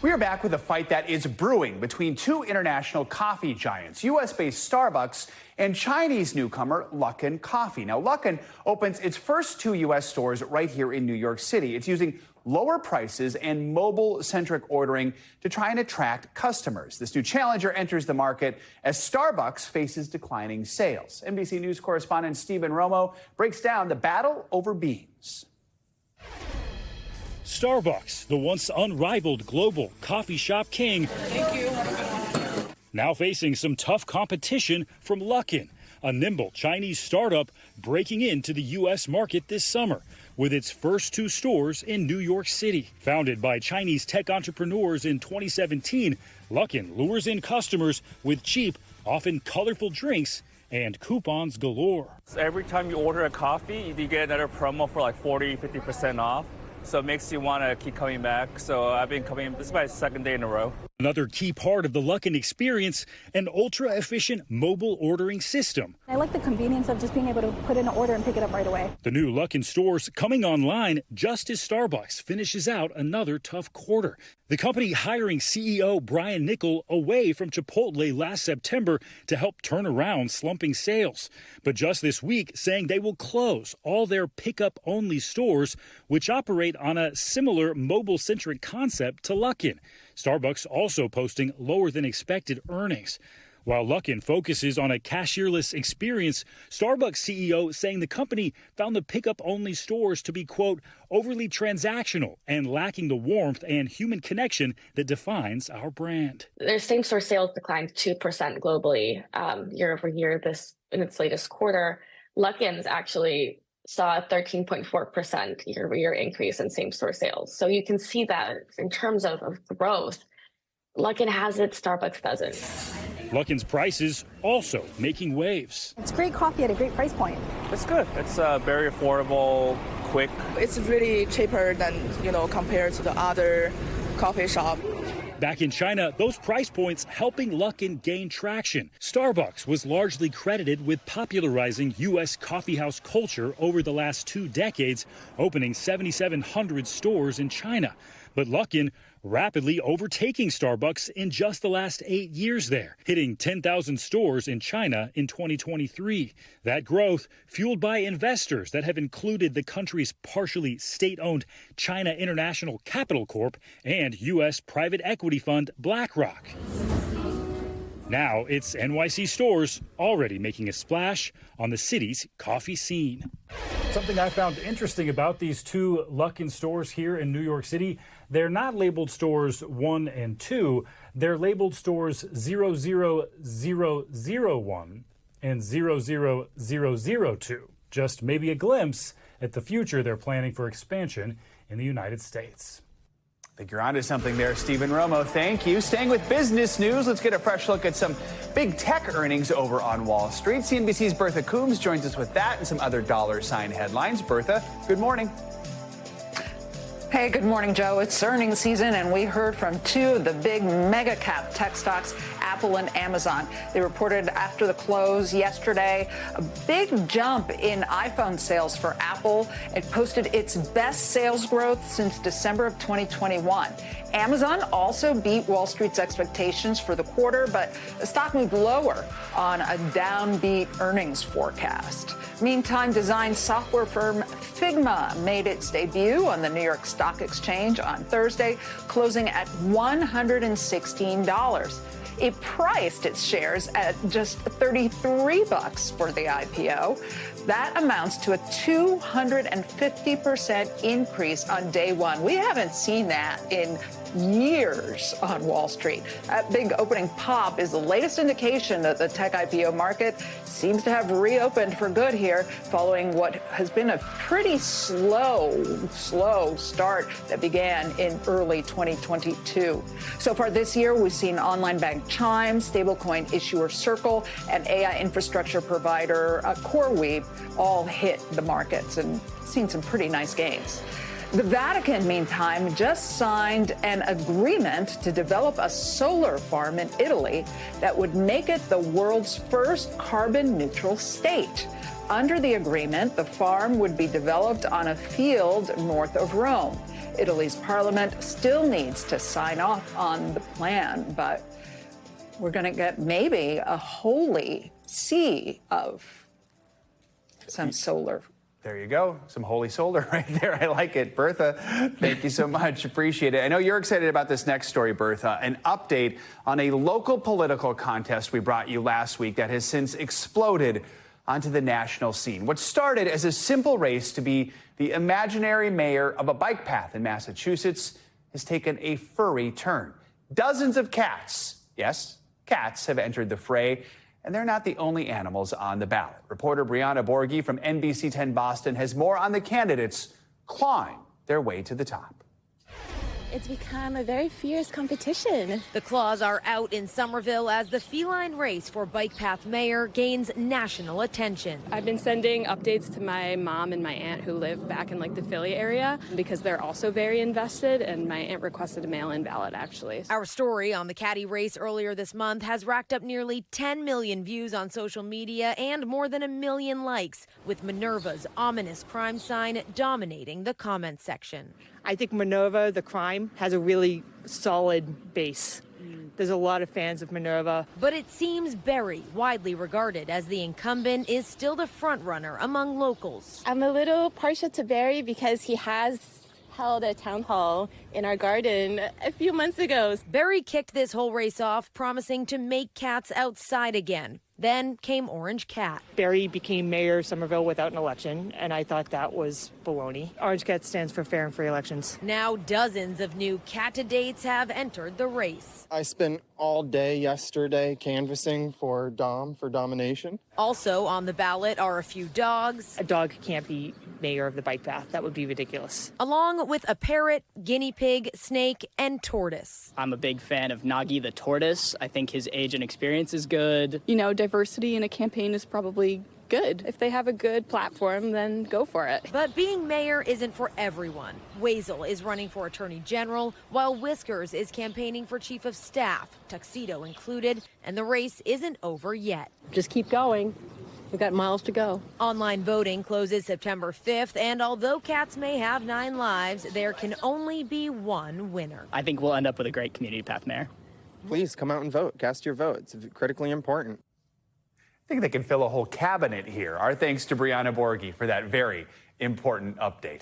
We are back with a fight that is brewing between two international coffee giants, U.S.-based Starbucks and Chinese newcomer Luckin Coffee. Now, Luckin opens its first two U.S. stores right here in New York City. It's using lower prices and mobile-centric ordering to try and attract customers. This new challenger enters the market as Starbucks faces declining sales. NBC News correspondent Stephen Romo breaks down the battle over beans. Starbucks, the once unrivaled global coffee shop king, now facing some tough competition from Luckin, a nimble Chinese startup breaking into the U.S. market this summer with its first two stores in New York City. Founded by Chinese tech entrepreneurs in 2017, Luckin lures in customers with cheap, often colorful drinks and coupons galore. So every time you order a coffee, you get another promo for like 40-50% off. So it makes you want to keep coming back. So I've been coming, this is my second day in a row. Another key part of the Luckin experience, an ultra-efficient mobile ordering system. I like the convenience of just being able to put in an order and pick it up right away. The new Luckin stores coming online just as Starbucks finishes out another tough quarter. The company hiring CEO Brian Niccol away from Chipotle last September to help turn around slumping sales. But just this week saying they will close all their pickup-only stores, which operate on a similar mobile-centric concept to Luckin. Starbucks also posting lower than expected earnings. While Luckin focuses on a cashierless experience, Starbucks CEO saying the company found the pickup-only stores to be, quote, overly transactional and lacking the warmth and human connection that defines our brand. Their same-store sales declined 2% globally year over year in its latest quarter. Luckin's actually saw a 13.4% year-over-year increase in same-store sales. So you can see that in terms of growth, Luckin has it, Starbucks doesn't. Luckin's prices also making waves. It's great coffee at a great price point. It's good. It's very affordable, quick. It's really cheaper than, compared to the other coffee shop. Back in China, those price points helping Luckin gain traction. Starbucks was largely credited with popularizing U.S. coffeehouse culture over the last 2 decades, opening 7,700 stores in China. But Luckin rapidly overtaking Starbucks in just the last 8 years there, hitting 10,000 stores in China in 2023. That growth fueled by investors that have included the country's partially state-owned China International Capital Corp and U.S. private equity fund BlackRock. Now it's NYC stores already making a splash on the city's coffee scene. Something I found interesting about these two Luckin stores here in New York City, they're not labeled stores 1 and 2. They're labeled stores 00001 and 00002. Just maybe a glimpse at the future they're planning for expansion in the United States. I think you're onto something there, Stephen Romo. Thank you. Staying with business news, let's get a fresh look at some big tech earnings over on Wall Street. CNBC's Bertha Coombs joins us with that and some other dollar sign headlines. Bertha, good morning. Hey, good morning, Joe. It's earnings season, and we heard from two of the big mega cap tech stocks, Apple and Amazon. They reported after the close yesterday a big jump in iPhone sales for Apple. It posted its best sales growth since December of 2021. Amazon also beat Wall Street's expectations for the quarter, but the stock moved lower on a downbeat earnings forecast. Meantime, design software firm Figma made its debut on the New York Stock Exchange on Thursday, closing at $116. It priced its shares at just $33 for the IPO. That amounts to a 250% increase on day one. We haven't seen that in years on Wall Street. That big opening pop is the latest indication that the tech IPO market seems to have reopened for good here following what has been a pretty slow start that began in early 2022. So far this year, we've seen online bank Chime, stablecoin issuer Circle, and AI infrastructure provider CoreWeave all hit the markets and seen some pretty nice gains. The Vatican, meantime, just signed an agreement to develop a solar farm in Italy that would make it the world's first carbon-neutral state. Under the agreement, the farm would be developed on a field north of Rome. Italy's parliament still needs to sign off on the plan, but we're going to get maybe a holy sea of some solar. There you go. Some holy solar right there. I like it. Bertha, thank you so much. Appreciate it. I know you're excited about this next story, Bertha. An update on a local political contest we brought you last week that has since exploded onto the national scene. What started as a simple race to be the imaginary mayor of a bike path in Massachusetts has taken a furry turn. Dozens of cats, yes, cats, have entered the fray. And they're not the only animals on the ballot. Reporter Brianna Borghi from NBC 10 Boston has more on the candidates clawing their way to the top. It's become a very fierce competition. The claws are out in Somerville as the feline race for bike path mayor gains national attention. I've been sending updates to my mom and my aunt who live back in the Philly area because they're also very invested, and my aunt requested a mail-in ballot actually. Our story on the caddy race earlier this month has racked up nearly 10 million views on social media and more than 1 million likes, with Minerva's ominous crime sign dominating the comment section. I think Minerva, the crime, has a really solid base. There's a lot of fans of Minerva. But it seems Berry, widely regarded as the incumbent, is still the front runner among locals. I'm a little partial to Berry because he has held a town hall in our garden a few months ago. Berry kicked this whole race off, promising to make cats outside again. Then came Orange Cat. Berry became mayor of Somerville without an election, and I thought that was baloney. Orange Cat stands for fair and free elections. Now dozens of new candidates have entered the race. I spent all day yesterday canvassing for domination. Also on the ballot are a few dogs. A dog can't be mayor of the bike path. That would be ridiculous. Along with a parrot, guinea pig, snake, and tortoise. I'm a big fan of Nagi the tortoise. I think his age and experience is good. You know, diversity in a campaign is probably good. If they have a good platform, then go for it. But being mayor isn't for everyone. Weasel is running for attorney general, while Whiskers is campaigning for chief of staff, tuxedo included, and the race isn't over yet. Just keep going. We've got miles to go. Online voting closes September 5th, and although cats may have 9 lives, there can only be one winner. I think we'll end up with a great community path mayor. Please come out and vote. Cast your vote. It's critically important. I think they can fill a whole cabinet here. Our thanks to Brianna Borghi for that very important update.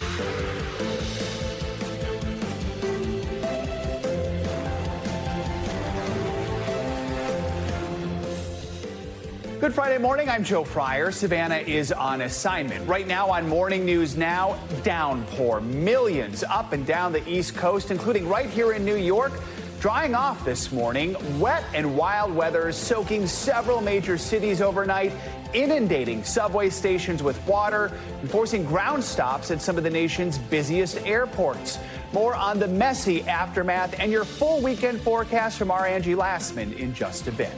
Good Friday morning. I'm Joe Fryer. Savannah is on assignment. Right now on Morning News Now, downpour. Millions up and down the East Coast, including right here in New York. Drying off this morning, wet and wild weather soaking several major cities overnight, inundating subway stations with water and forcing ground stops at some of the nation's busiest airports. More on the messy aftermath and your full weekend forecast from our Angie Lassman in just a bit.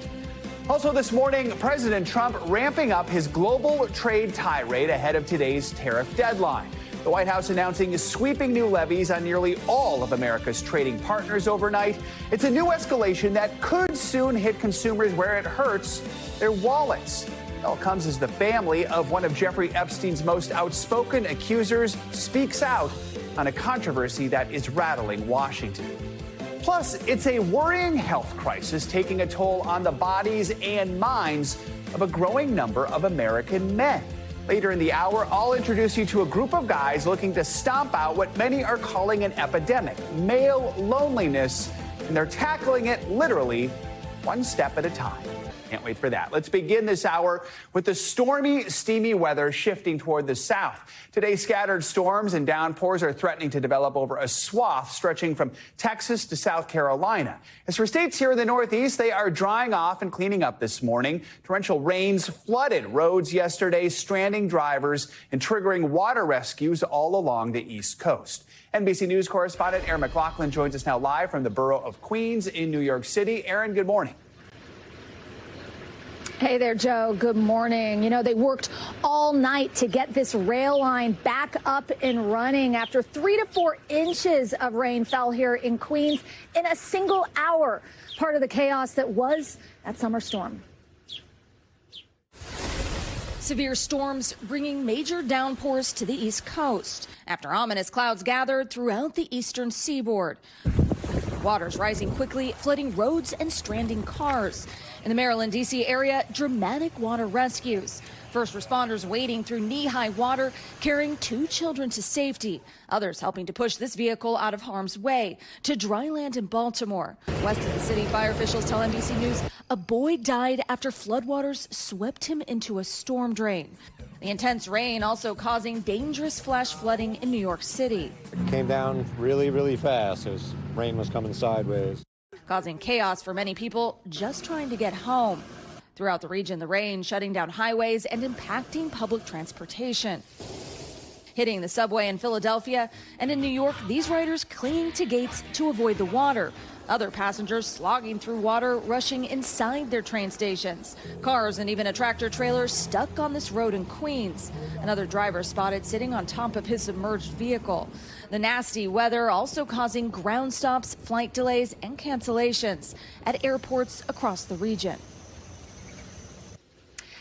Also this morning, President Trump ramping up his global trade tirade ahead of today's tariff deadline. The White House announcing sweeping new levies on nearly all of America's trading partners overnight. It's a new escalation that could soon hit consumers where it hurts their wallets. It all comes as the family of one of Jeffrey Epstein's most outspoken accusers speaks out on a controversy that is rattling Washington. Plus, it's a worrying health crisis taking a toll on the bodies and minds of a growing number of American men. Later in the hour, I'll introduce you to a group of guys looking to stomp out what many are calling an epidemic, male loneliness, and they're tackling it literally one step at a time. Can't wait for that. Let's begin this hour with the stormy, steamy weather shifting toward the south. Today, scattered storms and downpours are threatening to develop over a swath stretching from Texas to South Carolina. As for states here in the Northeast, they are drying off and cleaning up this morning. Torrential rains flooded roads yesterday, stranding drivers and triggering water rescues all along the East Coast. NBC News correspondent Aaron McLaughlin joins us now live from the borough of Queens in New York City. Aaron, good morning. Hey there, Joe. Good morning. You know, they worked all night to get this rail line back up and running after 3 to 4 inches of rain fell here in Queens in a single hour. Part of the chaos that was that summer storm. Severe storms bringing major downpours to the East Coast after ominous clouds gathered throughout the eastern seaboard. Waters rising quickly, flooding roads and stranding cars. In the Maryland, D.C. area, dramatic water rescues. First responders wading through knee-high water, carrying 2 children to safety. Others helping to push this vehicle out of harm's way to dry land in Baltimore. West of the city, fire officials tell NBC News a boy died after floodwaters swept him into a storm drain. The intense rain also causing dangerous flash flooding in New York City. It came down really, really fast as rain was coming sideways, Causing chaos for many people just trying to get home. Throughout the region, the rain shutting down highways and impacting public transportation. Hitting the subway in Philadelphia and in New York, these riders clinging to gates to avoid the water. Other passengers slogging through water, rushing inside their train stations. Cars and even a tractor trailer stuck on this road in Queens. Another driver spotted sitting on top of his submerged vehicle. The nasty weather also causing ground stops, flight delays, and cancellations at airports across the region.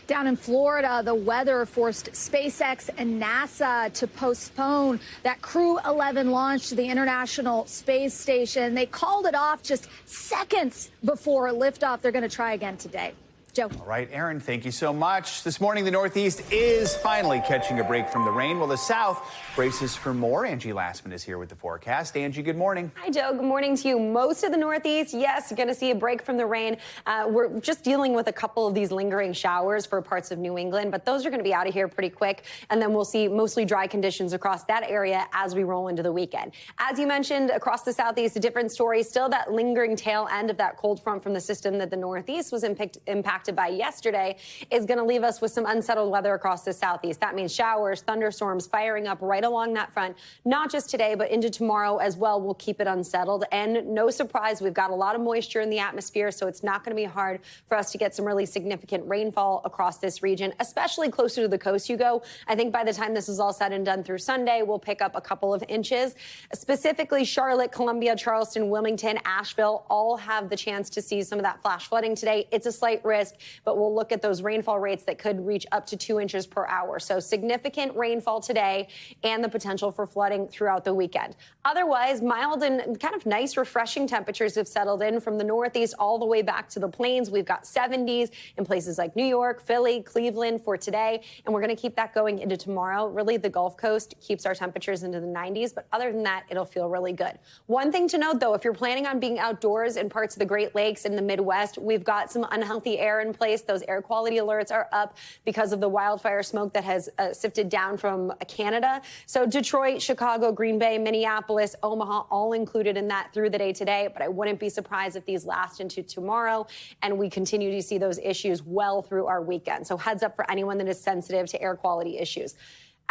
Down in Florida, the weather forced SpaceX and NASA to postpone that Crew 11 launch to the International Space Station. They called it off just seconds before liftoff. They're going to try again today. Joe. All right, Aaron, thank you so much. This morning, the Northeast is finally catching a break from the rain, while the South braces for more. Angie Lastman is here with the forecast. Angie, good morning. Hi, Joe. Good morning to you. Most of the Northeast, yes, going to see a break from the rain. We're just dealing with a couple of these lingering showers for parts of New England, but those are going to be out of here pretty quick. And then we'll see mostly dry conditions across that area as we roll into the weekend. As you mentioned, across the Southeast, a different story. Still that lingering tail end of that cold front from the system that the Northeast was impacted by yesterday is going to leave us with some unsettled weather across the Southeast. That means showers, thunderstorms firing up right along that front, not just today, but into tomorrow as well. We'll keep it unsettled. And no surprise, we've got a lot of moisture in the atmosphere, so it's not going to be hard for us to get some really significant rainfall across this region, especially closer to the coast you go. I think by the time this is all said and done through Sunday, we'll pick up a couple of inches. Specifically, Charlotte, Columbia, Charleston, Wilmington, Asheville all have the chance to see some of that flash flooding today. It's a slight risk, but we'll look at those rainfall rates that could reach up to 2 inches per hour. So significant rainfall today and the potential for flooding throughout the weekend. Otherwise, mild and kind of nice, refreshing temperatures have settled in from the Northeast all the way back to the plains. We've got 70s in places like New York, Philly, Cleveland for today, and we're going to keep that going into tomorrow. Really, the Gulf Coast keeps our temperatures into the 90s, but other than that, it'll feel really good. One thing to note, though, if you're planning on being outdoors in parts of the Great Lakes in the Midwest, we've got some unhealthy air in place. Those air quality alerts are up because of the wildfire smoke that has sifted down from Canada. So Detroit, Chicago, Green Bay, Minneapolis, Omaha, all included in that through the day today. But I wouldn't be surprised if these last into tomorrow and we continue to see those issues well through our weekend. So heads up for anyone that is sensitive to air quality issues.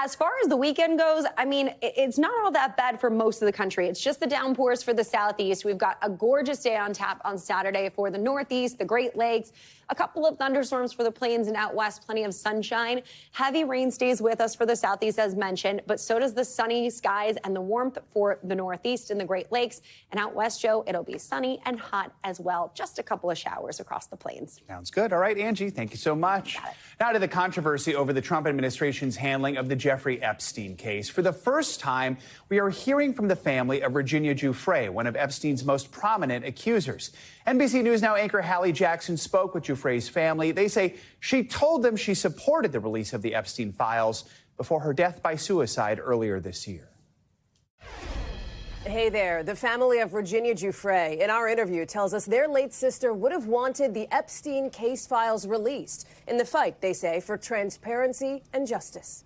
As far as the weekend goes, I mean, it's not all that bad for most of the country. It's just the downpours for the Southeast. We've got a gorgeous day on tap on Saturday for the Northeast, the Great Lakes, a couple of thunderstorms for the plains and out west, plenty of sunshine. Heavy rain stays with us for the Southeast, as mentioned, but so does the sunny skies and the warmth for the Northeast and the Great Lakes. And out west, Joe, it'll be sunny and hot as well. Just a couple of showers across the plains. Sounds good. All right, Angie, thank you so much. Now to the controversy over the Trump administration's handling of the Giuffre Epstein case. For the first time, we are hearing from the family of Virginia Giuffre, one of Epstein's most prominent accusers. NBC News Now anchor Hallie Jackson spoke with Giuffre's family. They say she told them she supported the release of the Epstein files before her death by suicide earlier this year. Hey there, the family of Virginia Giuffre in our interview tells us their late sister would have wanted the Epstein case files released in the fight, they say, for transparency and justice.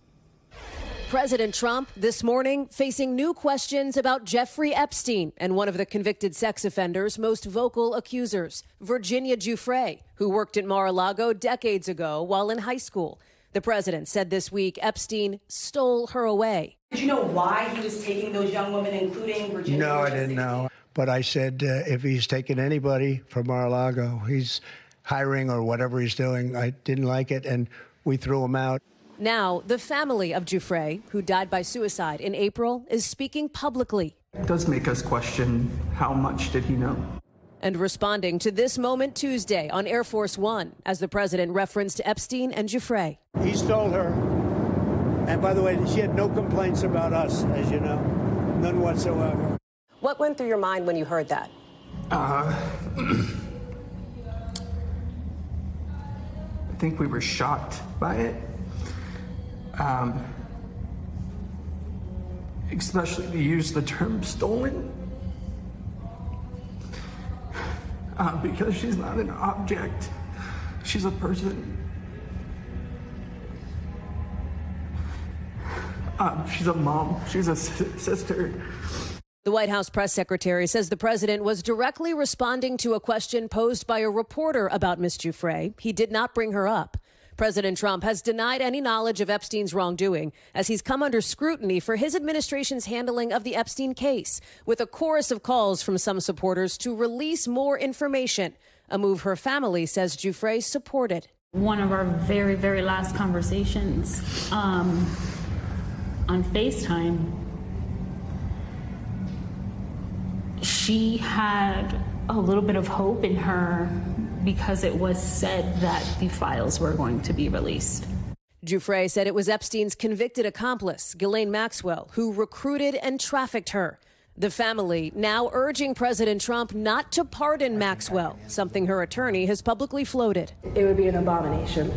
President Trump this morning facing new questions about Jeffrey Epstein and one of the convicted sex offender's most vocal accusers, Virginia Giuffre, who worked at Mar-a-Lago decades ago while in high school. The president said this week Epstein stole her away. Did you know why he was taking those young women, including Virginia? No, I didn't know. But I said, if he's taking anybody from Mar-a-Lago, he's hiring or whatever he's doing. I didn't like it, and we threw him out. Now, the family of Giuffre, who died by suicide in April, is speaking publicly. It does make us question how much did he know? And responding to This Moment Tuesday on Air Force One, as the president referenced Epstein and Giuffre. He stole her. And by the way, she had no complaints about us, as you know. None whatsoever. What went through your mind when you heard that? I think we were shocked by it. Especially to use the term stolen. Because she's not an object. She's a person. She's a mom. She's a sister. The White House press secretary says the president was directly responding to a question posed by a reporter about Ms. Giuffre. He did not bring her up. President Trump has denied any knowledge of Epstein's wrongdoing as he's come under scrutiny for his administration's handling of the Epstein case, with a chorus of calls from some supporters to release more information, a move her family says Giuffre supported. One of our very, very last conversations on FaceTime, she had a little bit of hope in her because it was said that the files were going to be released. Giuffre said it was Epstein's convicted accomplice, Ghislaine Maxwell, who recruited and trafficked her. The family now urging President Trump not to pardon Maxwell, something her attorney has publicly floated. It would be an abomination.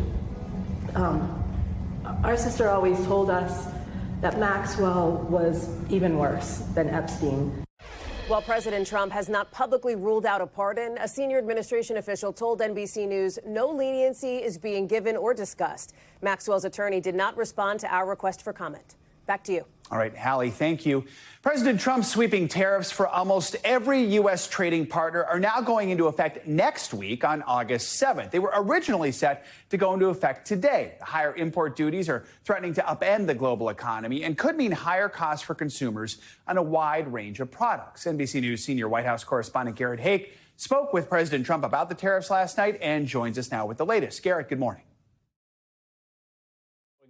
Our sister always told us that Maxwell was even worse than Epstein. While President Trump has not publicly ruled out a pardon, a senior administration official told NBC News no leniency is being given or discussed. Maxwell's attorney did not respond to our request for comment. Back to you. All right, Hallie, thank you. President Trump's sweeping tariffs for almost every U.S. trading partner are now going into effect next week on August 7th. They were originally set to go into effect today. The higher import duties are threatening to upend the global economy and could mean higher costs for consumers on a wide range of products. NBC News senior White House correspondent Garrett Hake spoke with President Trump about the tariffs last night and joins us now with the latest. Garrett, good morning.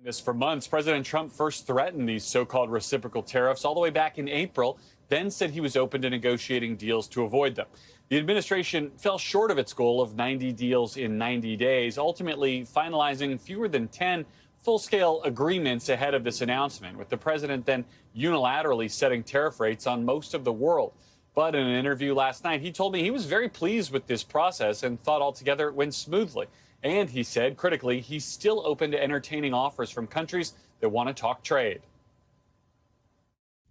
This for months. President Trump first threatened these so-called reciprocal tariffs all the way back in April, then said he was open to negotiating deals to avoid them. The administration fell short of its goal of 90 deals in 90 days, ultimately finalizing fewer than 10 full-scale agreements ahead of this announcement, with the president then unilaterally setting tariff rates on most of the world. But in an interview last night, he told me he was very pleased with this process and thought altogether it went smoothly. And he said, critically, he's still open to entertaining offers from countries that want to talk trade.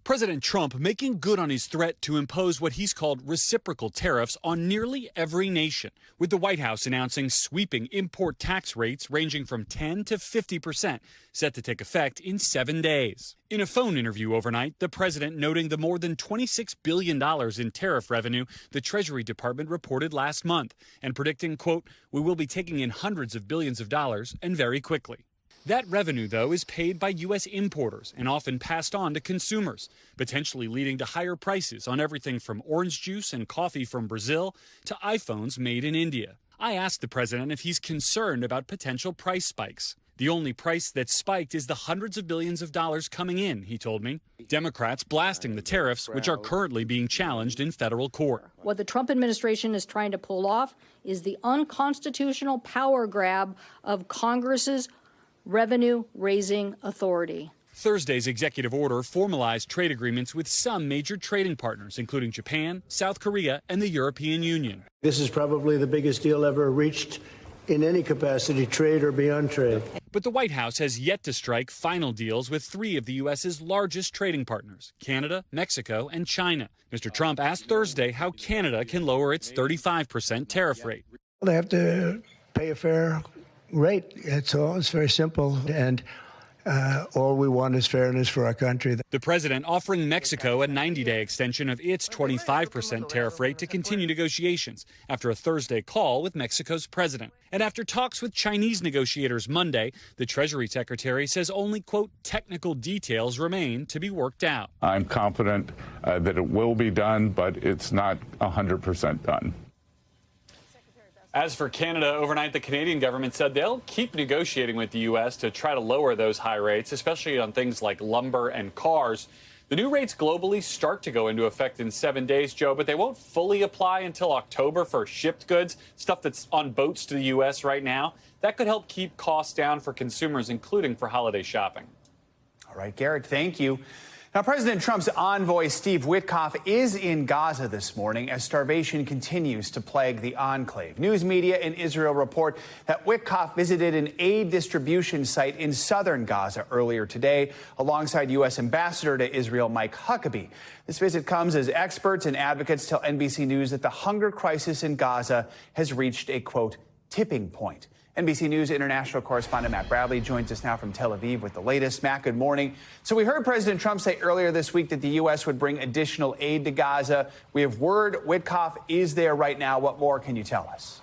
President Trump making good on his threat to impose what he's called reciprocal tariffs on nearly every nation, with the White House announcing sweeping import tax rates ranging from 10 to 50%, set to take effect in 7 days. In a phone interview overnight, the president noting the more than $26 billion in tariff revenue the Treasury Department reported last month, and predicting, quote, "We will be taking in hundreds of billions of dollars and very quickly." That revenue, though, is paid by U.S. importers and often passed on to consumers, potentially leading to higher prices on everything from orange juice and coffee from Brazil to iPhones made in India. I asked the president if he's concerned about potential price spikes. The only price that's spiked is the hundreds of billions of dollars coming in, he told me. Democrats blasting the tariffs, which are currently being challenged in federal court. What the Trump administration is trying to pull off is the unconstitutional power grab of Congress's revenue-raising authority. Thursday's executive order formalized trade agreements with some major trading partners, including Japan, South Korea, and the European Union. This is probably the biggest deal ever reached in any capacity, trade or beyond trade. But the White House has yet to strike final deals with 3 of the U.S.'s largest trading partners, Canada, Mexico, and China. Mr. Trump asked Thursday how Canada can lower its 35% tariff rate. They have to pay a fair rate. That's all. It's very simple. And all we want is fairness for our country. The president offering Mexico a 90-day extension of its 25% tariff rate to continue negotiations after a Thursday call with Mexico's president. And after talks with Chinese negotiators Monday, the Treasury Secretary says only, quote, technical details remain to be worked out. I'm confident that it will be done, but it's not 100% done. As for Canada, overnight, the Canadian government said they'll keep negotiating with the U.S. to try to lower those high rates, especially on things like lumber and cars. The new rates globally start to go into effect in 7 days, Joe, but they won't fully apply until October for shipped goods, stuff that's on boats to the U.S. right now. That could help keep costs down for consumers, including for holiday shopping. All right, Garrett, thank you. Now, President Trump's envoy, Steve Witkoff, is in Gaza this morning as starvation continues to plague the enclave. News media in Israel report that Witkoff visited an aid distribution site in southern Gaza earlier today alongside U.S. Ambassador to Israel, Mike Huckabee. This visit comes as experts and advocates tell NBC News that the hunger crisis in Gaza has reached a, quote, tipping point. NBC News international correspondent Matt Bradley joins us now from Tel Aviv with the latest. Matt, good morning. So we heard President Trump say earlier this week that the U.S. would bring additional aid to Gaza. We have word Witkoff is there right now. What more can you tell us?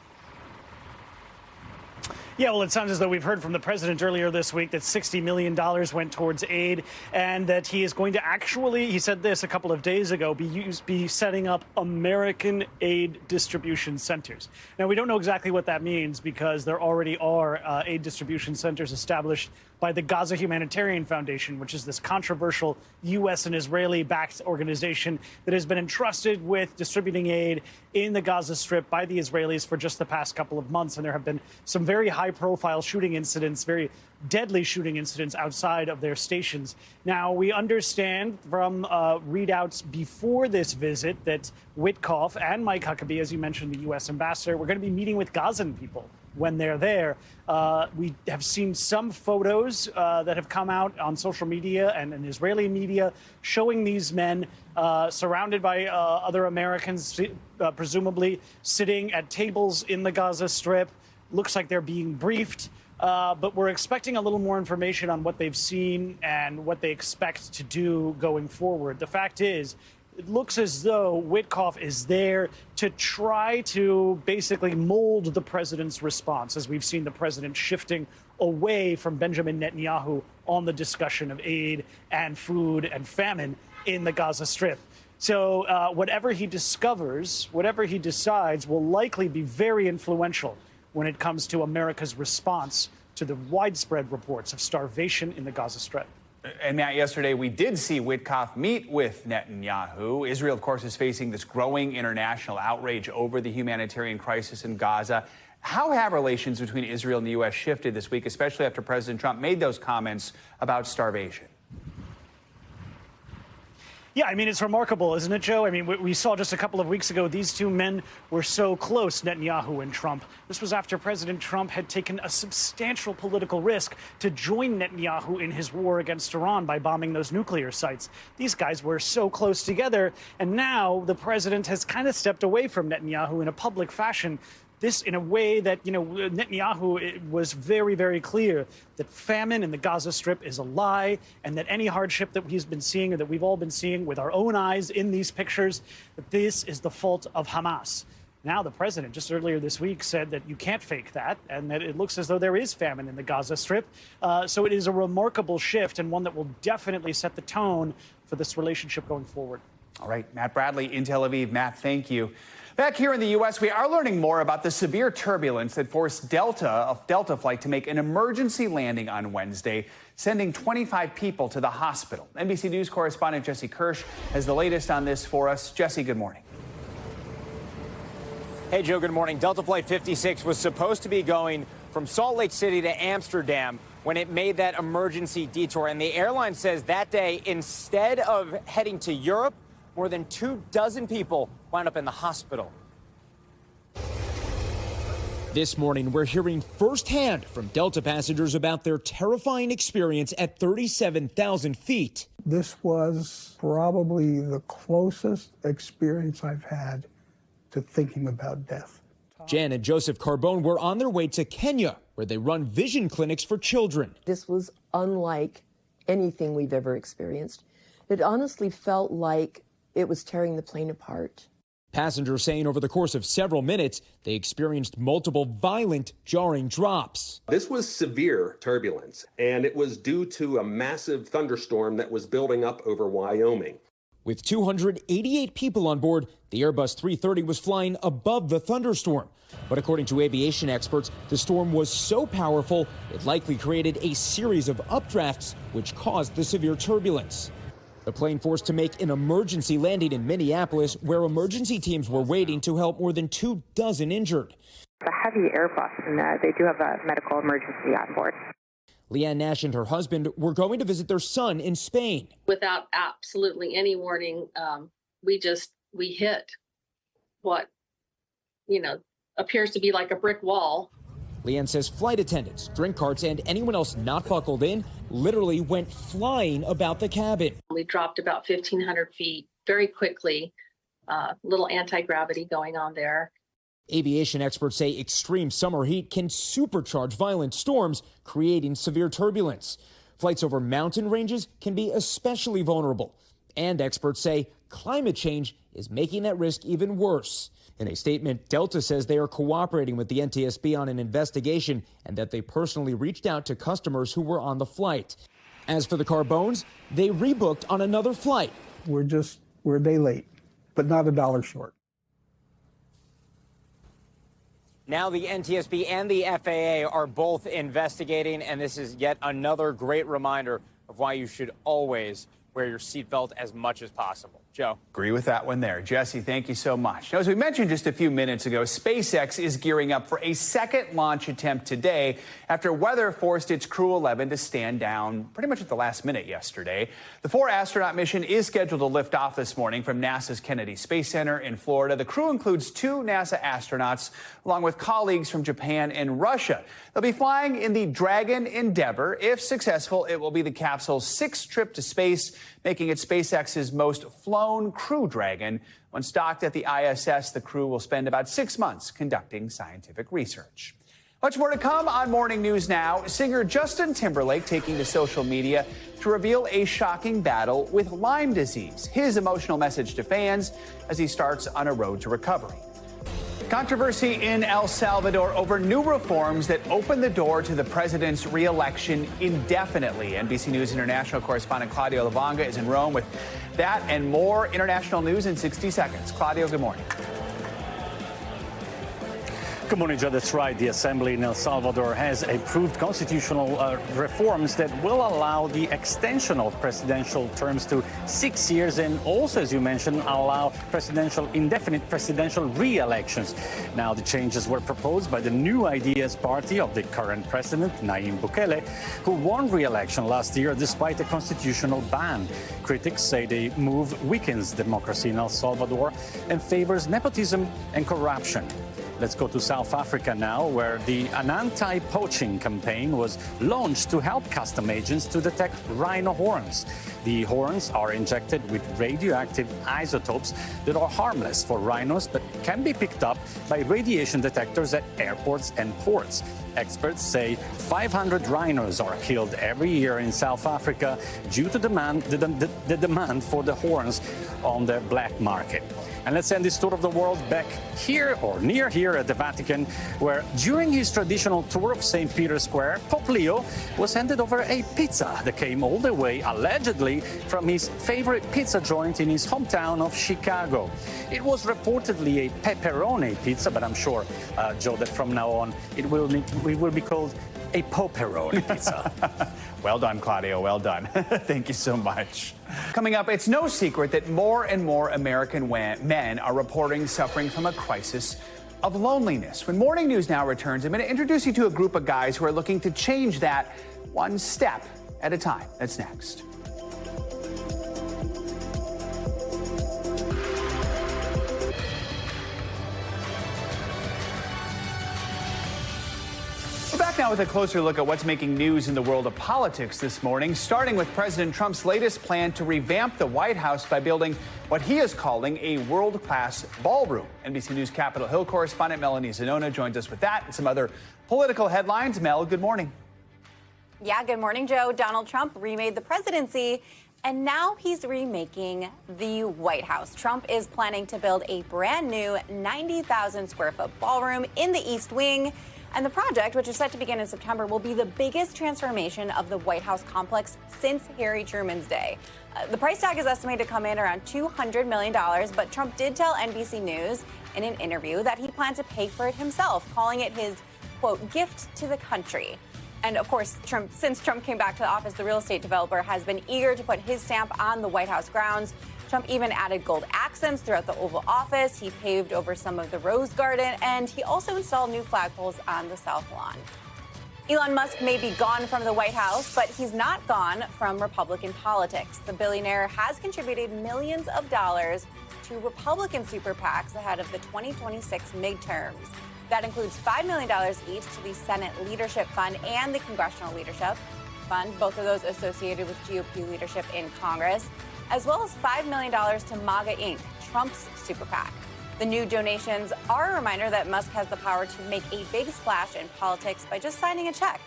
Yeah, well, it sounds as though we've heard from the president earlier this week that $60 million went towards aid and that he is going to actually, he said this a couple of days ago, be setting up American aid distribution centers. Now, we don't know exactly what that means because there already are aid distribution centers established by the Gaza Humanitarian Foundation, which is this controversial U.S. and Israeli-backed organization that has been entrusted with distributing aid in the Gaza Strip by the Israelis for just the past couple of months. And there have been some very high-profile shooting incidents, very deadly shooting incidents outside of their stations. Now, we understand from readouts before this visit that Witkoff and Mike Huckabee, as you mentioned, the U.S. ambassador, we're going to be meeting with Gazan people when they're there. We have seen some photos that have come out on social media and in Israeli media showing these men surrounded by other Americans, presumably sitting at tables in the Gaza Strip. Looks like they're being briefed, but we're expecting a little more information on what they've seen and what they expect to do going forward. The fact is, it looks as though Witkoff is there to try to basically mold the president's response, as we've seen the president shifting away from Benjamin Netanyahu on the discussion of aid and food and famine in the Gaza Strip. So whatever he discovers, whatever he decides, will likely be very influential when it comes to America's response to the widespread reports of starvation in the Gaza Strip. And Matt, yesterday we did see Witkoff meet with Netanyahu. Israel, of course, is facing this growing international outrage over the humanitarian crisis in Gaza. How have relations between Israel and the U.S. shifted this week, especially after President Trump made those comments about starvation? Yeah, I mean, it's remarkable, isn't it, Joe? I mean, we saw just a couple of weeks ago, these two men were so close, Netanyahu and Trump. This was after President Trump had taken a substantial political risk to join Netanyahu in his war against Iran by bombing those nuclear sites. These guys were so close together, and now the president has kind of stepped away from Netanyahu in a public fashion. This in a way that, you know, Netanyahu was very, very clear that famine in the Gaza Strip is a lie and that any hardship that he's been seeing or that we've all been seeing with our own eyes in these pictures, that this is the fault of Hamas. Now, the president just earlier this week said that you can't fake that and that it looks as though there is famine in the Gaza Strip. So it is a remarkable shift and one that will definitely set the tone for this relationship going forward. All right, Matt Bradley in Tel Aviv. Matt, thank you. Back here in the U.S., we are learning more about the severe turbulence that forced a Delta flight to make an emergency landing on Wednesday, sending 25 people to the hospital. NBC News correspondent Jesse Kirsch has the latest on this for us. Jesse, good morning. Hey, Joe, good morning. Delta Flight 56 was supposed to be going from Salt Lake City to Amsterdam when it made that emergency detour. And the airline says that day, instead of heading to Europe, more than 24 people wound up in the hospital. This morning, we're hearing firsthand from Delta passengers about their terrifying experience at 37,000 feet. This was probably the closest experience I've had to thinking about death. Jan and Joseph Carbone were on their way to Kenya, where they run vision clinics for children. This was unlike anything we've ever experienced. It honestly felt like it was tearing the plane apart. Passengers saying over the course of several minutes, they experienced multiple violent, jarring drops. This was severe turbulence, and it was due to a massive thunderstorm that was building up over Wyoming. With 288 people on board, the Airbus 330 was flying above the thunderstorm. But according to aviation experts, the storm was so powerful, it likely created a series of updrafts, which caused the severe turbulence. The plane forced to make an emergency landing in Minneapolis, where emergency teams were waiting to help more than 24 injured. It's a heavy Airbus, and they do have a medical emergency on board. Leanne Nash and her husband were going to visit their son in Spain. Without absolutely any warning, we hit what, appears to be like a brick wall. Leanne says flight attendants, drink carts, and anyone else not buckled in literally went flying about the cabin. We dropped about 1,500 feet very quickly, little anti-gravity going on there. Aviation experts say extreme summer heat can supercharge violent storms, creating severe turbulence. Flights over mountain ranges can be especially vulnerable. And experts say climate change is making that risk even worse. In a statement, Delta says they are cooperating with the NTSB on an investigation and that they personally reached out to customers who were on the flight. As for the Carbones, they rebooked on another flight. We're a day late, but not $1 short. Now the NTSB and the FAA are both investigating, and this is yet another great reminder of why you should always wear your seatbelt as much as possible. Joe. Agree with that one there. Jesse, thank you so much. Now, as we mentioned just a few minutes ago, SpaceX is gearing up for a second launch attempt today after weather forced its Crew 11 to stand down pretty much at the last minute yesterday. The 4-astronaut mission is scheduled to lift off this morning from NASA's Kennedy Space Center in Florida. The crew includes 2 NASA astronauts, along with colleagues from Japan and Russia. They'll be flying in the Dragon Endeavour. If successful, it will be the capsule's 6th trip to space, making it SpaceX's most flown Crew Dragon. When docked at the ISS, the crew will spend about 6 months conducting scientific research. Much more to come on Morning News Now. Singer Justin Timberlake taking to social media to reveal a shocking battle with Lyme disease. His emotional message to fans as he starts on a road to recovery. Controversy in El Salvador over new reforms that open the door to the president's re-election indefinitely. NBC News international correspondent Claudio Lavanga is in Rome with that and more international news in 60 seconds. Claudio, good morning. Good morning, Joe. That's right. The Assembly in El Salvador has approved constitutional reforms that will allow the extension of presidential terms to 6 years and also, as you mentioned, allow indefinite presidential re-elections. Now, the changes were proposed by the New Ideas party of the current president, Nayib Bukele, who won re-election last year despite a constitutional ban. Critics say the move weakens democracy in El Salvador and favors nepotism and corruption. Let's go to South Africa now, where an anti-poaching campaign was launched to help custom agents to detect rhino horns. The horns are injected with radioactive isotopes that are harmless for rhinos, but can be picked up by radiation detectors at airports and ports. Experts say 500 rhinos are killed every year in South Africa due to the demand for the horns on the black market. And let's end this tour of the world back here or near here at the Vatican, where during his traditional tour of St. Peter's Square, Pope Leo was handed over a pizza that came all the way, allegedly, from his favorite pizza joint in his hometown of Chicago. It was reportedly a pepperoni pizza, but I'm sure, Joe, that from now on it will be called a Poperoni pizza. Well done, Claudio. Well done. Thank you so much. Coming up, it's no secret that more and more American men are reporting suffering from a crisis of loneliness. When Morning News Now returns, I'm going to introduce you to a group of guys who are looking to change that one step at a time. That's next. We're back now with a closer look at what's making news in the world of politics this morning, starting with President Trump's latest plan to revamp the White House by building what he is calling a world-class ballroom. NBC News Capitol Hill correspondent Melanie Zanona joins us with that and some other political headlines. Mel, good morning. Yeah, good morning, Joe. Donald Trump remade the presidency, and now he's remaking the White House. Trump is planning to build a brand new 90,000 square foot ballroom in the East Wing. And the project, which is set to begin in September, will be the biggest transformation of the White House complex since Harry Truman's day. The price tag is estimated to come in around $200 million, but Trump did tell NBC News in an interview that he planned to pay for it himself, calling it his, quote, gift to the country. And of course, since Trump came back to the office, the real estate developer has been eager to put his stamp on the White House grounds. Trump even added gold accents throughout the Oval Office. He paved over some of the Rose Garden, and he also installed new flagpoles on the South Lawn. Elon Musk may be gone from the White House, but he's not gone from Republican politics. The billionaire has contributed millions of dollars to Republican super PACs ahead of the 2026 midterms. That includes $5 million each to the Senate Leadership Fund and the Congressional Leadership Fund, both of those associated with GOP leadership in Congress, as well as $5 million to MAGA Inc., Trump's super PAC. The new donations are a reminder that Musk has the power to make a big splash in politics by just signing a check.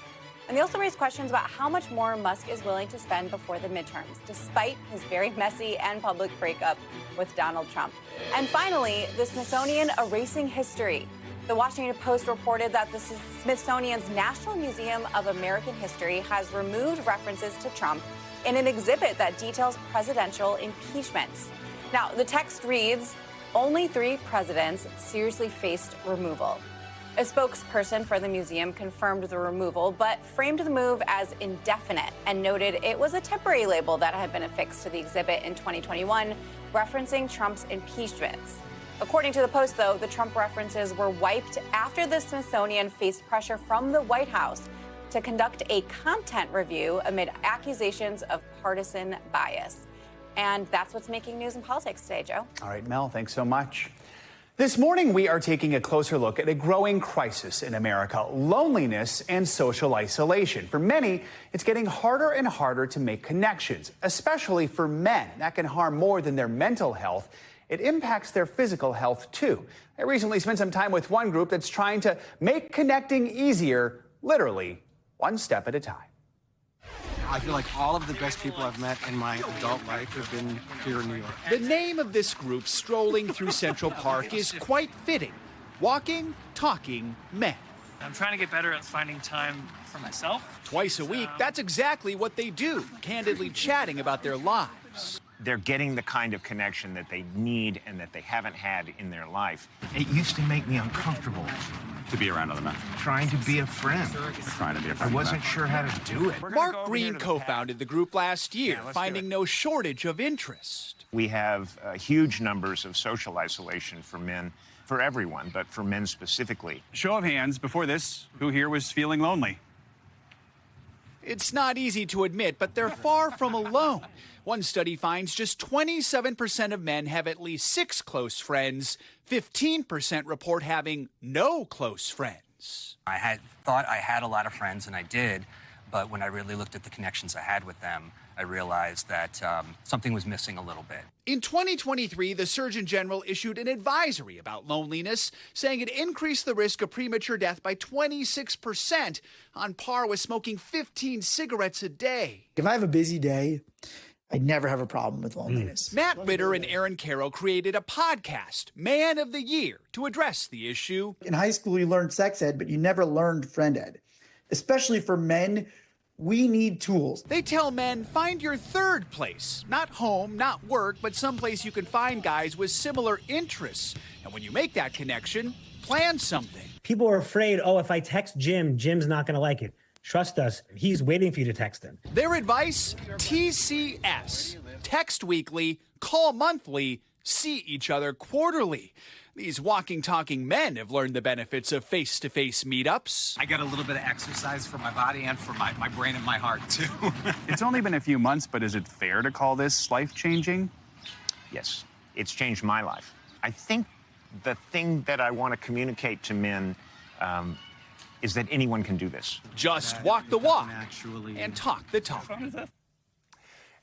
And they also raise questions about how much more Musk is willing to spend before the midterms, despite his very messy and public breakup with Donald Trump. And finally, the Smithsonian erasing history. The Washington Post reported that the Smithsonian's National Museum of American History has removed references to Trump in an exhibit that details presidential impeachments. Now, the text reads, "Only 3 presidents seriously faced removal." A spokesperson for the museum confirmed the removal, but framed the move as indefinite and noted it was a temporary label that had been affixed to the exhibit in 2021, referencing Trump's impeachments. According to the Post, though, the Trump references were wiped after the Smithsonian faced pressure from the White House to conduct a content review amid accusations of partisan bias. And that's what's making news in politics today, Joe. All right, Mel, thanks so much. This morning, we are taking a closer look at a growing crisis in America, loneliness and social isolation. For many, it's getting harder and harder to make connections, especially for men. That can harm more than their mental health. It impacts their physical health, too. I recently spent some time with one group that's trying to make connecting easier, literally, one step at a time. I feel like all of the best people I've met in my adult life have been here in New York. The name of this group strolling through Central Park is quite fitting. Walking, talking, men. I'm trying to get better at finding time for myself. Twice a week, that's exactly what they do, candidly chatting about their lives. They're getting the kind of connection that they need and that they haven't had in their life. It used to make me uncomfortable To be around other men. trying to be a friend. Trying to be a I friend. wasn't sure how to do it. Mark Green co-founded the group last year, finding no shortage of interest. We have huge numbers of social isolation for men, for everyone, but for men specifically. Show of hands, before this, who here was feeling lonely? It's not easy to admit, but they're far from alone. One study finds just 27% of men have at least 6 close friends. 15% report having no close friends. I had thought I had a lot of friends, and I did, but when I really looked at the connections I had with them, I realized that something was missing a little bit. In 2023, the Surgeon General issued an advisory about loneliness, saying it increased the risk of premature death by 26%, on par with smoking 15 cigarettes a day. If I have a busy day, I never have a problem with loneliness. Matt Ritter and Aaron Carroll created a podcast, Man of the Year, to address the issue. In high school, you learned sex ed, but you never learned friend ed. Especially for men, we need tools. They tell men, find your third place. Not home, not work, but someplace you can find guys with similar interests. And when you make that connection, plan something. People are afraid, oh, if I text Jim, Jim's not going to like it. Trust us, he's waiting for you to text him. Their advice, TCS. Text weekly, call monthly, see each other quarterly. These walking, talking men have learned the benefits of face-to-face meetups. I got a little bit of exercise for my body and for my brain and my heart, too. It's only been a few months, but is it fair to call this life-changing? Yes, it's changed my life. I think the thing that I want to communicate to men is that anyone can do this. Just walk the walk and talk the talk.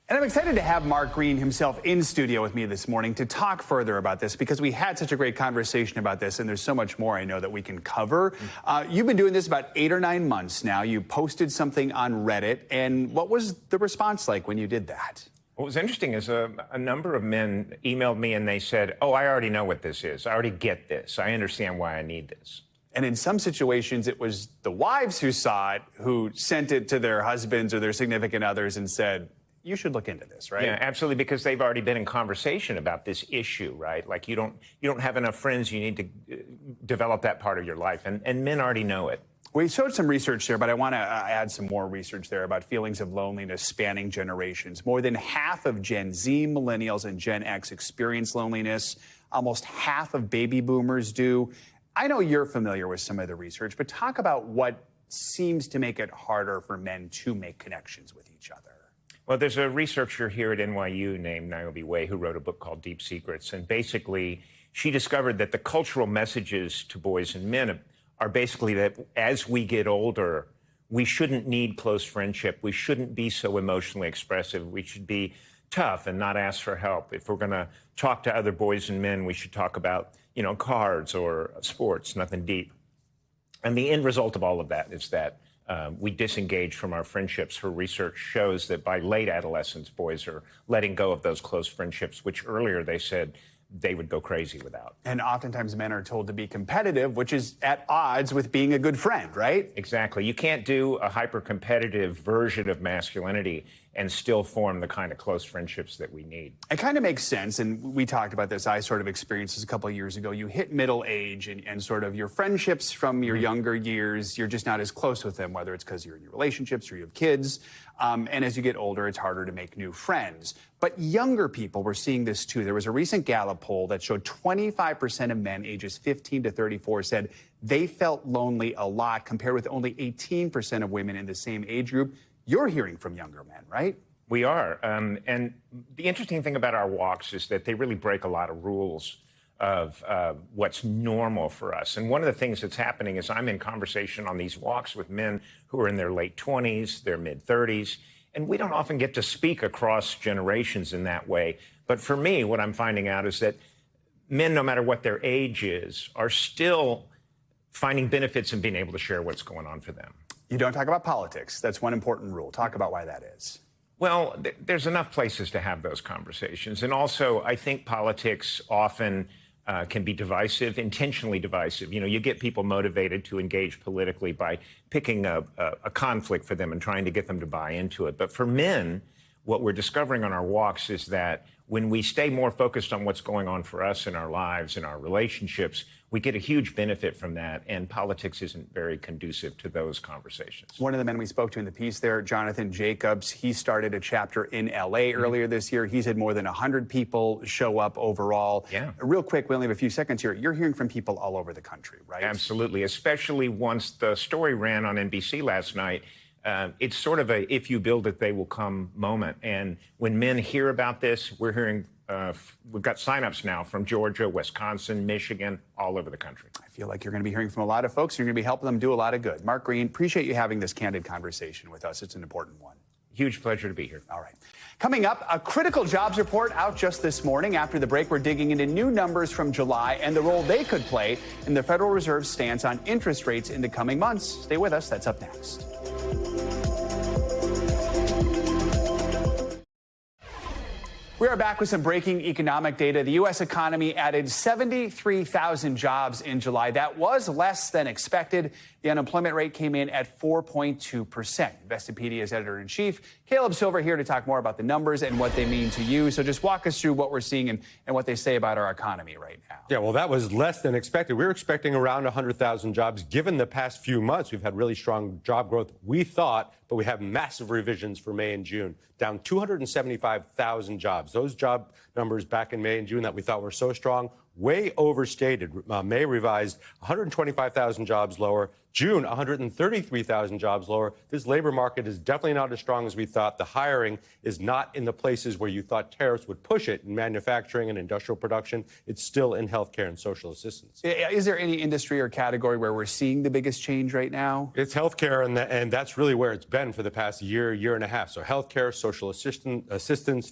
And I'm excited to have Mark Green himself in studio with me this morning to talk further about this, because we had such a great conversation about this, and there's so much more I know that we can cover. You've been doing this about 8 or 9 months now. You posted something on Reddit, and what was the response like when you did that? What was interesting is a number of men emailed me and they said, oh, I already know what this is. I already get this. I understand why I need this. And in some situations, it was the wives who saw it, who sent it to their husbands or their significant others and said, you should look into this, right? Yeah, absolutely, because they've already been in conversation about this issue, right? Like you don't have enough friends, you need to develop that part of your life, and men already know it. We showed some research there, but I want to add some more research there about feelings of loneliness spanning generations. More than half of Gen Z, millennials, and Gen X experience loneliness. Almost half of baby boomers do. I know you're familiar with some of the research, but talk about what seems to make it harder for men to make connections with each other. Well, there's a researcher here at NYU named Niobe Way who wrote a book called Deep Secrets. And basically, she discovered that the cultural messages to boys and men are basically that as we get older, we shouldn't need close friendship. We shouldn't be so emotionally expressive. We should be tough and not ask for help. If we're going to talk to other boys and men, we should talk about, cards or sports, nothing deep. And the end result of all of that is that we disengage from our friendships. Her research shows that by late adolescence, boys are letting go of those close friendships, which earlier they said they would go crazy without. And oftentimes men are told to be competitive, which is at odds with being a good friend, right? Exactly. You can't do a hyper-competitive version of masculinity and still form the kind of close friendships that we need. It kind of makes sense, and we talked about this. I sort of experienced this a couple of years ago. You hit middle age, and sort of your friendships from your younger years, you're just not as close with them, whether it's because you're in your relationships or you have kids. And as you get older, it's harder to make new friends. But younger people, we're seeing this too. There was a recent Gallup poll that showed 25% of men ages 15 to 34 said they felt lonely a lot, compared with only 18% of women in the same age group. You're hearing from younger men, right? We are. And the interesting thing about our walks is that they really break a lot of rules of what's normal for us. And one of the things that's happening is I'm in conversation on these walks with men who are in their late 20s, their mid 30s, and we don't often get to speak across generations in that way. But for me, what I'm finding out is that men, no matter what their age is, are still finding benefits in being able to share what's going on for them. You don't talk about politics. That's one important rule. Talk about why that is. Well, there's enough places to have those conversations. And also, I think politics often can be divisive, intentionally divisive. You get people motivated to engage politically by picking a conflict for them and trying to get them to buy into it. But for men, what we're discovering on our walks is that when we stay more focused on what's going on for us in our lives, in our relationships, we get a huge benefit from that, and politics isn't very conducive to those conversations. One of the men we spoke to in the piece there, Jonathan Jacobs, he started a chapter in L.A. earlier this year. He's had more than 100 people show up overall. Yeah. Real quick, we only have a few seconds here. You're hearing from people all over the country, right? Absolutely, especially once the story ran on NBC last night. It's sort of a if you build it, they will come moment. And when men hear about this, we're hearing we've got signups now from Georgia, Wisconsin, Michigan, all over the country. I feel like you're going to be hearing from a lot of folks. You're going to be helping them do a lot of good. Mark Green, appreciate you having this candid conversation with us. It's an important one. Huge pleasure to be here. All right. Coming up, a critical jobs report out just this morning. After the break, we're digging into new numbers from July and the role they could play in the Federal Reserve's stance on interest rates in the coming months. Stay with us. That's up next. We are back with some breaking economic data. The U.S. economy added 73,000 jobs in July. That was less than expected. The unemployment rate came in at 4.2%. Investopedia's editor-in-chief, Caleb Silver, here to talk more about the numbers and what they mean to you. So just walk us through what we're seeing and what they say about our economy right now. Yeah, well, that was less than expected. We were expecting around 100,000 jobs. Given the past few months, we've had really strong job growth, we thought, but we have massive revisions for May and June, down 275,000 jobs. Those job numbers back in May and June that we thought were so strong, way overstated. May revised 125,000 jobs lower. June, 133,000 jobs lower. This labor market is definitely not as strong as we thought. The hiring is not in the places where you thought tariffs would push it in manufacturing and industrial production. It's still in healthcare and social assistance. Is there any industry or category where we're seeing the biggest change right now? It's healthcare, and that's really where it's been for the past year and a half. So healthcare, social assistance,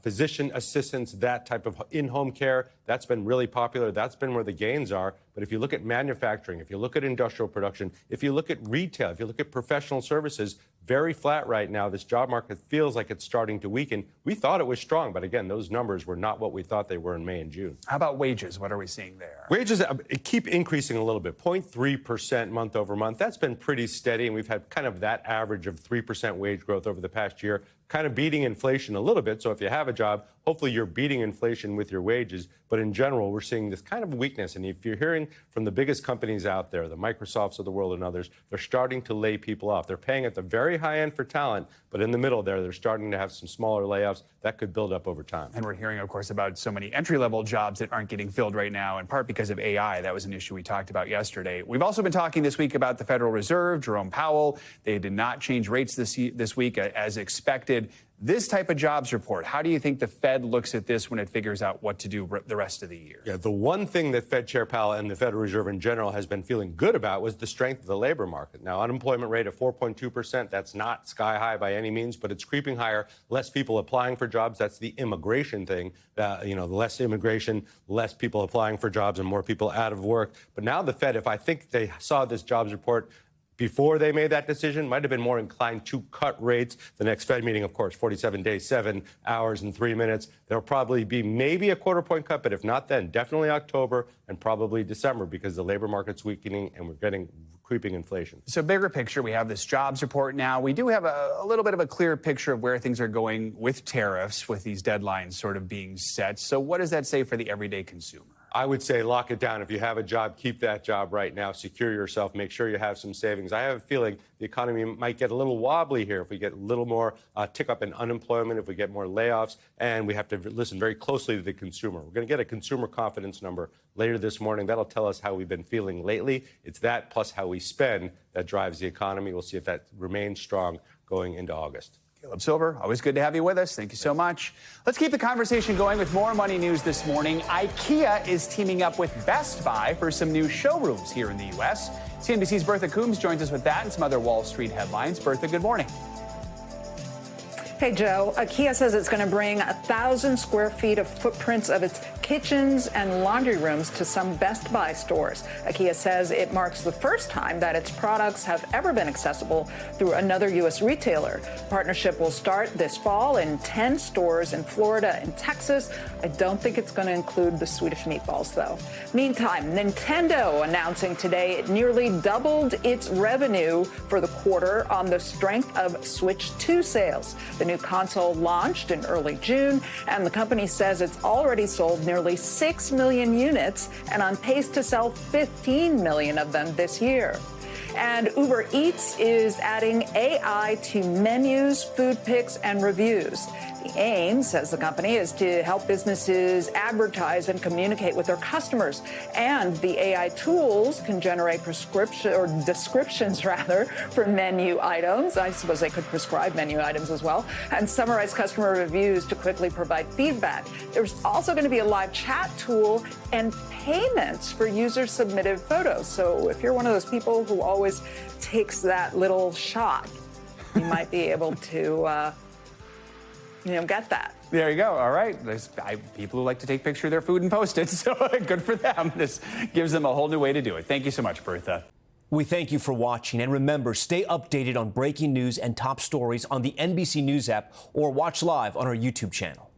physician assistants, that type of in-home care, that's been really popular. That's been where the gains are. But if you look at manufacturing, if you look at industrial production, if you look at retail, if you look at professional services, very flat right now. This job market feels like it's starting to weaken. We thought it was strong, but again, those numbers were not what we thought they were in May and June. How about wages? What are we seeing there? Wages keep increasing a little bit, 0.3% month over month. That's been pretty steady, and we've had kind of that average of 3% wage growth over the past year. kind of beating inflation a little bit. So if you have a job, hopefully you're beating inflation with your wages. But in general, we're seeing this kind of weakness. And if you're hearing from the biggest companies out there, the Microsofts of the world and others, they're starting to lay people off. They're paying at the very high end for talent, but in the middle there, they're starting to have some smaller layoffs that could build up over time. And we're hearing, of course, about so many entry-level jobs that aren't getting filled right now, in part because of AI. That was an issue we talked about yesterday. We've also been talking this week about the Federal Reserve, Jerome Powell. They did not change rates this week as expected. This type of jobs report, how do you think the Fed looks at this when it figures out what to do the rest of the year? Yeah, the one thing that Fed Chair Powell and the Federal Reserve in general has been feeling good about was the strength of the labor market. Now, unemployment rate of 4.2%, that's not sky high by any means, but it's creeping higher. Less people applying for jobs. That's the immigration thing. The less immigration, less people applying for jobs and more people out of work. But now the Fed, if I think they saw this jobs report before they made that decision, might have been more inclined to cut rates. The next Fed meeting, of course, 47 days, 7 hours and 3 minutes. There'll probably be maybe a quarter point cut, but if not then, definitely October and probably December because the labor market's weakening and we're getting creeping inflation. So bigger picture, we have this jobs report now. We do have a little bit of a clear picture of where things are going with tariffs, with these deadlines sort of being set. So what does that say for the everyday consumer? I would say lock it down. If you have a job, keep that job right now. Secure yourself. Make sure you have some savings. I have a feeling the economy might get a little wobbly here if we get a little more tick up in unemployment, if we get more layoffs, and we have to listen very closely to the consumer. We're going to get a consumer confidence number later this morning. That'll tell us how we've been feeling lately. It's that plus how we spend that drives the economy. We'll see if that remains strong going into August. Caleb Silver, always good to have you with us. Thank you so much. Let's keep the conversation going with more money news this morning. IKEA is teaming up with Best Buy for some new showrooms here in the U.S. CNBC's Bertha Coombs joins us with that and some other Wall Street headlines. Bertha, good morning. Hey, Joe. IKEA says it's going to bring 1,000 square feet of footprints of its kitchens and laundry rooms to some Best Buy stores. IKEA says it marks the first time that its products have ever been accessible through another U.S. retailer. The partnership will start this fall in 10 stores in Florida and Texas. I don't think it's going to include the Swedish meatballs, though. Meantime, Nintendo announcing today it nearly doubled its revenue for the quarter on the strength of Switch 2 sales. The new console launched in early June, and the company says it's already sold nearly 6 million units and on pace to sell 15 million of them this year. And Uber Eats is adding AI to menus, food picks, and reviews. The aim, says the company, is to help businesses advertise and communicate with their customers. And the AI tools can generate descriptions for menu items. I suppose they could prescribe menu items as well, and summarize customer reviews to quickly provide feedback. There's also going to be a live chat tool and payments for user-submitted photos. So if you're one of those people who always takes that little shot, you might be able to get that. There you go. All right. There's people who like to take pictures of their food and post it, so good for them. This gives them a whole new way to do it. Thank you so much, Bertha. We thank you for watching. And remember, stay updated on breaking news and top stories on the NBC News app or watch live on our YouTube channel.